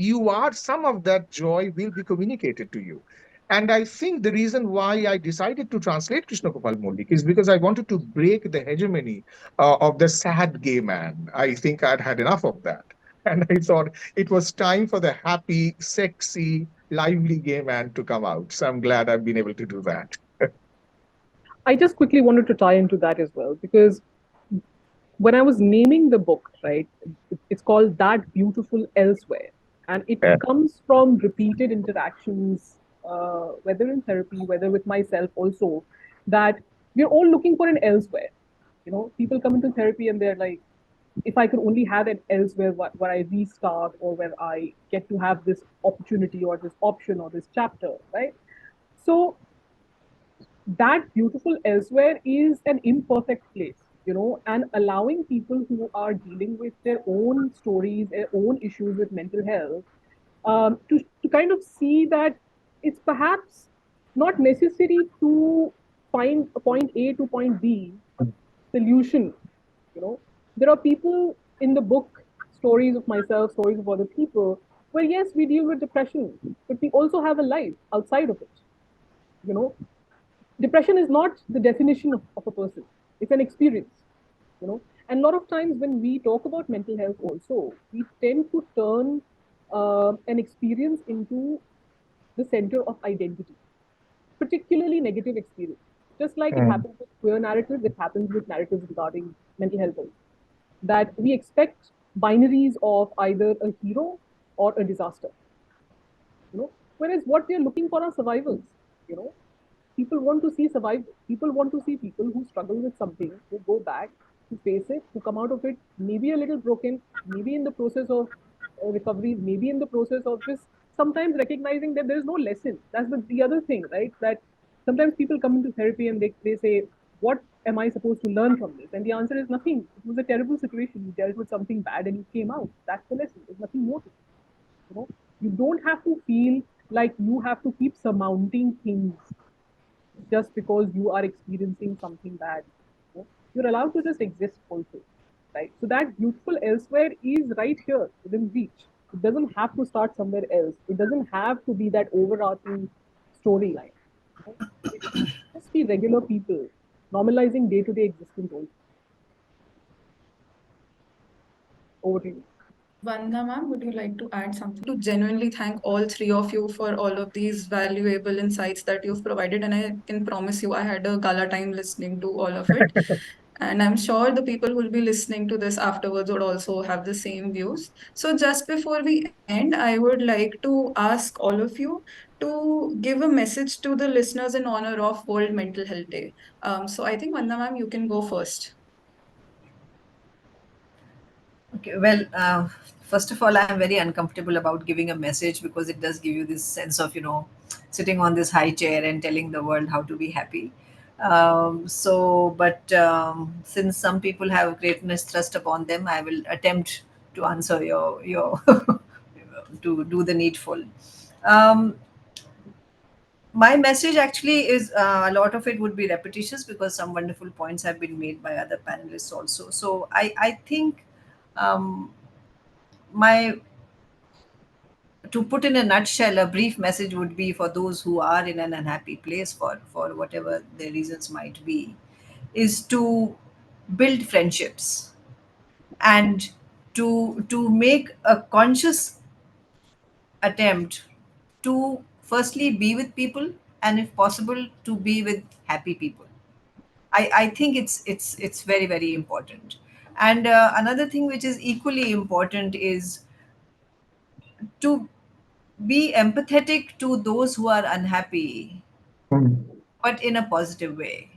some of that joy will be communicated to you. And I think the reason why I decided to translate Krishna Gopal Mullik is because I wanted to break the hegemony of the sad gay man. I think I'd had enough of that. And I thought it was time for the happy, sexy, lively gay man to come out. So I'm glad I've been able to do that. I just quickly wanted to tie into that as well, because when I was naming the book, right, it's called That Beautiful Elsewhere. And it Yeah. comes from repeated interactions, whether in therapy, whether with myself also, that we're all looking for an elsewhere. People come into therapy and they're like, if I could only have an elsewhere where I restart, or where I get to have this opportunity or this option or this chapter, right? So that beautiful elsewhere is an imperfect place, and allowing people who are dealing with their own stories, their own issues with mental health, to kind of see that it's perhaps not necessary to find a point A to point B solution. There are people in the book, stories of myself, stories of other people, where yes, we deal with depression, but we also have a life outside of it. You know, Depression is not the definition of a person, it's an experience. And a lot of times when we talk about mental health also, we tend to turn an experience into the center of identity, particularly negative experience. Just like it Mm. happens with queer narratives, it happens with narratives regarding mental health also. That we expect binaries of either a hero or a disaster. Whereas what we are looking for are survivors. You know, People want to see survivors. People want to see people who struggle with something, who go back, who face it, who come out of it, maybe a little broken, maybe in the process of recovery, maybe in the process of just sometimes recognizing that there is no lesson. That's the other thing, right? That sometimes people come into therapy and they say, what am I supposed to learn from this? And the answer is nothing. It was a terrible situation. You dealt with something bad and you came out. That's the lesson. There's nothing more to it. You know, you don't have to feel like you have to keep surmounting things just because you are experiencing something bad. You're allowed to just exist also, right? So that beautiful elsewhere is right here within reach. It doesn't have to start somewhere else. It doesn't have to be that overarching storyline. It can just be regular people normalizing day-to-day existence also. Over to you. Vanda ma'am, would you like to add something? To genuinely thank all three of you for all of these valuable insights that you've provided. And I can promise you, I had a gala time listening to all of it. And I'm sure the people who will be listening to this afterwards would also have the same views. So just before we end, I would like to ask all of you to give a message to the listeners in honor of World Mental Health Day. So I think Vanda ma'am, you can go first. Okay, well, first of all, I'm very uncomfortable about giving a message because it does give you this sense of, sitting on this high chair and telling the world how to be happy. But since some people have greatness thrust upon them, I will attempt to answer your to do the needful. Um, my message actually is a lot of it would be repetitious because some wonderful points have been made by other panelists also. So I think um, my to put in a nutshell, a brief message would be for those who are in an unhappy place for whatever their reasons might be, is to build friendships and to make a conscious attempt to firstly be with people, and if possible to be with happy people. I think it's very very important. And another thing which is equally important is to be empathetic to those who are unhappy, Mm, but in a positive way.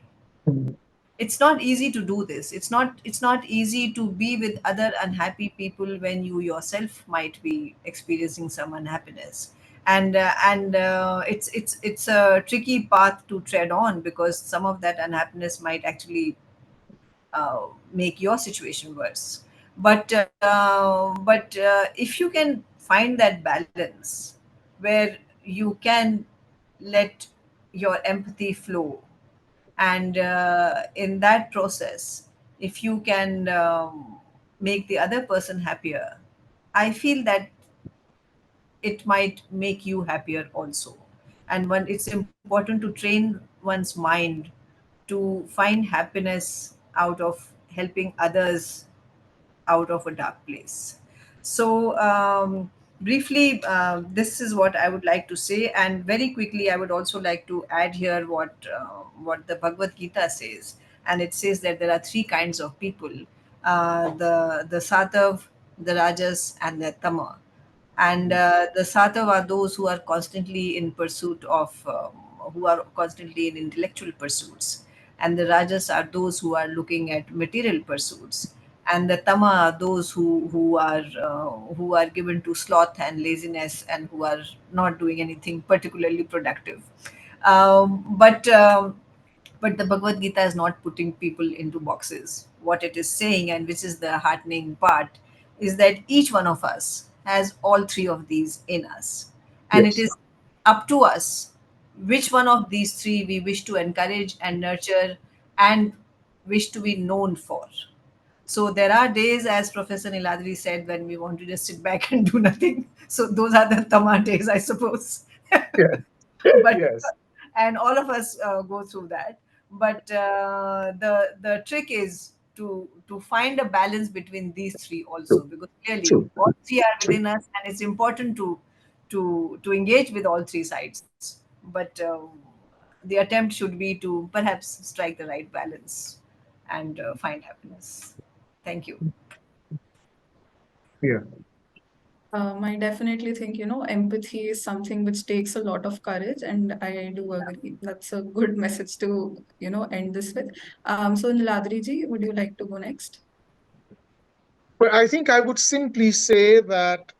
mm, It's not easy to do this. It's not easy to be with other unhappy people when you yourself might be experiencing some unhappiness. And it's a tricky path to tread on, because some of that unhappiness might actually make your situation worse. But if you can find that balance where you can let your empathy flow, and in that process, if you can make the other person happier, I feel that it might make you happier also. And when it's important to train one's mind to find happiness out of helping others out of a dark place. So, briefly, this is what I would like to say, and very quickly, I would also like to add here what the Bhagavad Gita says, and it says that there are three kinds of people: the Satav, the Rajas, and the Tama. And the Satav are those who are constantly in pursuit of, who are constantly in intellectual pursuits, and the Rajas are those who are looking at material pursuits, and the Tama are those who are given to sloth and laziness, and who are not doing anything particularly productive. Um, but um, but the Bhagavad Gita is not putting people into boxes. What it is saying, and which is the heartening part, is that each one of us has all three of these in us. And it yes. is up to us which one of these three we wish to encourage and nurture and wish to be known for. So there are days, as Professor Niladri said, when we want to just sit back and do nothing. So those are the Tama days, I suppose. Yes. But Yes. and all of us go through that. But the trick is to find a balance between these three also, True. because clearly True. all three are True. within us, and it's important to engage with all three sides. But the attempt should be to perhaps strike the right balance and find happiness. Thank you. Yeah. I definitely think, empathy is something which takes a lot of courage, and I do agree. That's a good message to, end this with. So Niladri ji, would you like to go next? Well, I think I would simply say that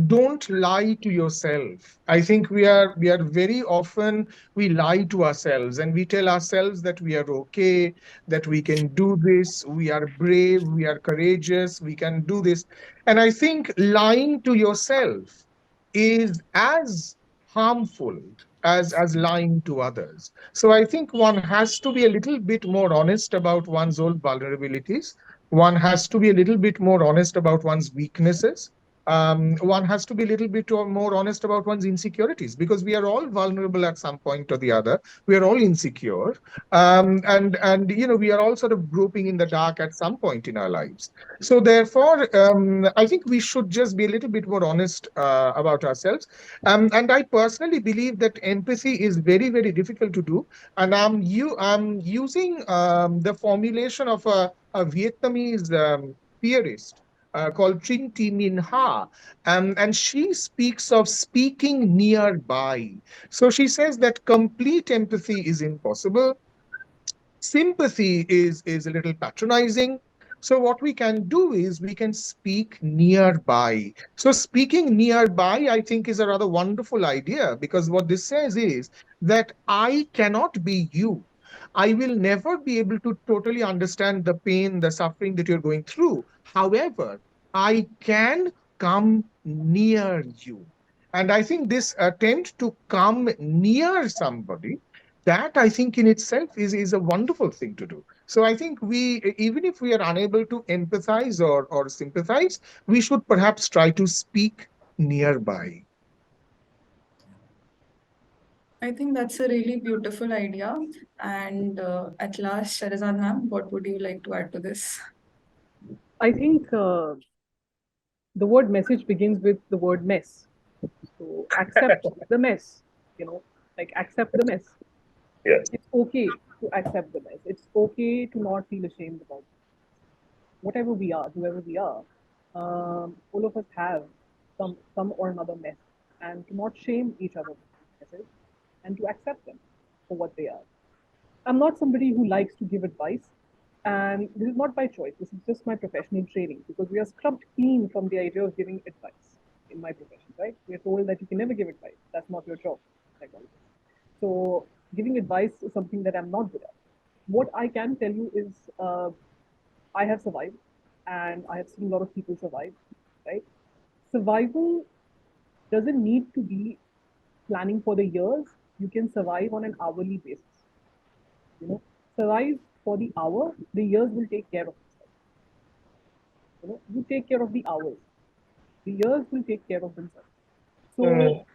don't lie to yourself. I think we are very often, we lie to ourselves and we tell ourselves that we are okay, that we can do this, we are brave, we are courageous, we can do this. And I think lying to yourself is as harmful as lying to others. So I think one has to be a little bit more honest about one's own vulnerabilities. One has to be a little bit more honest about one's weaknesses. One has to be a little bit more honest about one's insecurities, because we are all vulnerable at some point or the other. We are all insecure, and we are all sort of groping in the dark at some point in our lives. So therefore, I think we should just be a little bit more honest about ourselves. And I personally believe that empathy is very, very difficult to do. And I'm using the formulation of a Vietnamese theorist called Trinh T. Minh Ha. And she speaks of speaking nearby. So she says that complete empathy is impossible. Sympathy is a little patronizing. So what we can do is we can speak nearby. So speaking nearby, I think, is a rather wonderful idea, because what this says is that I cannot be you. I will never be able to totally understand the pain, the suffering that you're going through. However, I can come near you. And I think this attempt to come near somebody, that I think in itself is a wonderful thing to do. So I think even if we are unable to empathize or sympathize, we should perhaps try to speak nearby. I think that's a really beautiful idea. And at last, Scherezade ma'am, what would you like to add to this? I think the word message begins with the word mess. So accept the mess, you know, like accept the mess. Yes. It's okay to accept the mess. It's okay to not feel ashamed about it. whatever we are, whoever we are, all of us have some or another mess, and to not shame each other messes, and to accept them for what they are. I'm not somebody who likes to give advice, and this is not by choice. This is just my professional training, because we are scrubbed clean from the idea of giving advice in my profession, right? We are told that you can never give advice. That's not your job, psychologist. So giving advice is something that I'm not good at. What I can tell you is I have survived, and I have seen a lot of people survive, right? Survival doesn't need to be planning for the years. You can survive on an hourly basis. You know, survive for the hour, the years will take care of itself. You take care of the hours, the years will take care of themselves. So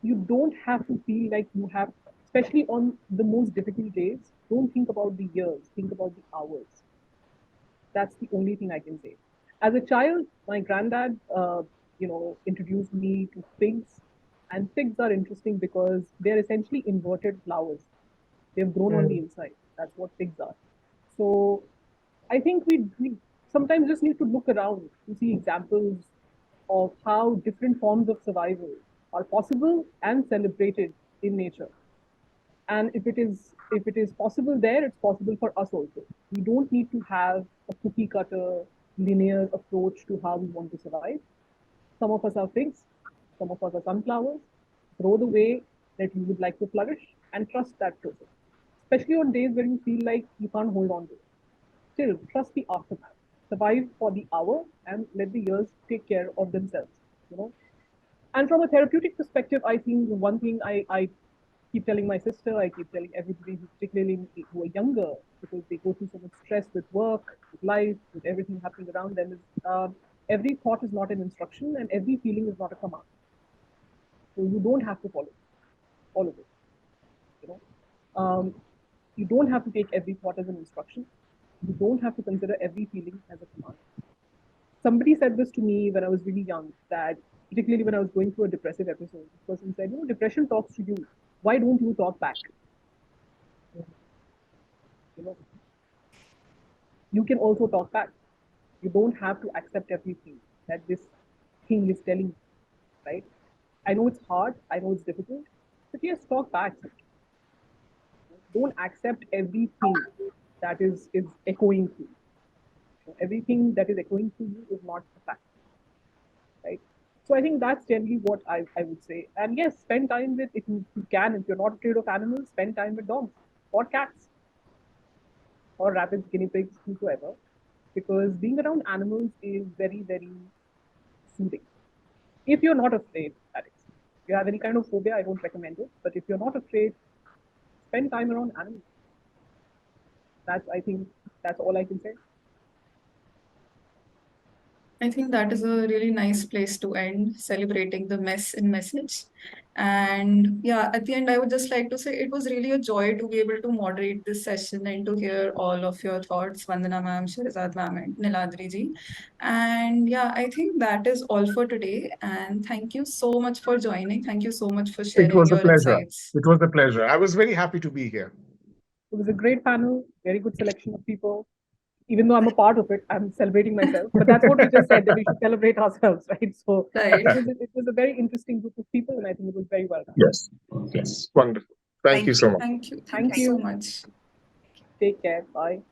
you don't have to feel like you have, especially on the most difficult days, don't think about the years, think about the hours. That's the only thing I can say. As a child, my granddad, introduced me to figs, and figs are interesting because they're essentially inverted flowers. They've grown on the inside. That's what figs are. So I think we sometimes just need to look around to see examples of how different forms of survival are possible and celebrated in nature. And if it is possible there, it's possible for us also. We don't need to have a cookie cutter linear approach to how we want to survive. Some of us are figs, some of us are sunflowers. Grow the way that you would like to flourish and trust that process, especially on days where you feel like you can't hold on to it. Still, trust the aftermath. Survive for the hour and let the years take care of themselves. You know. And from a therapeutic perspective, I think one thing I keep telling my sister, I keep telling everybody, who particularly who are younger, because they go through so much stress with work, with life, with everything happening around them, is every thought is not an instruction, and every feeling is not a command. So you don't have to follow all of it. You know, you don't have to take every thought as an instruction. You don't have to consider every feeling as a command. Somebody said this to me when I was really young, that particularly when I was going through a depressive episode, this person said, depression talks to you. Why don't you talk back? You know, you can also talk back. You don't have to accept everything that this thing is telling you, right? I know it's hard, I know it's difficult, but yes, talk back. Don't accept everything that is echoing through you. Everything that is echoing through you is not a fact, right? So I think that's generally what I would say. And yes, spend time with, if you can, if you're not afraid of animals, spend time with dogs or cats or rabbits, guinea pigs, whosoever, because being around animals is very, very soothing. If you're not afraid, Alex, if you have any kind of phobia, I don't recommend it. But if you're not afraid, spend time around animals. I think that's all I can say. I think that is a really nice place to end, celebrating the mess in message. And yeah, at the end, I would just like to say it was really a joy to be able to moderate this session and to hear all of your thoughts, Vandana ma'am, Scherezade ma'am, and Niladri ji. And yeah, I think that is all for today. And thank you so much for joining. Thank you so much for It sharing was a your pleasure. insights. It was a pleasure. I was very happy to be here. It was a great panel, very good selection of people. Even though I'm a part of it, I'm celebrating myself. But that's what we just said, that we should celebrate ourselves, right? So Right. it was a very interesting group of people, and I think it was very well done. Yes. Yes. Wonderful. Thank you so much. Thank you. Thank Thank you so you. much. Take care. Bye.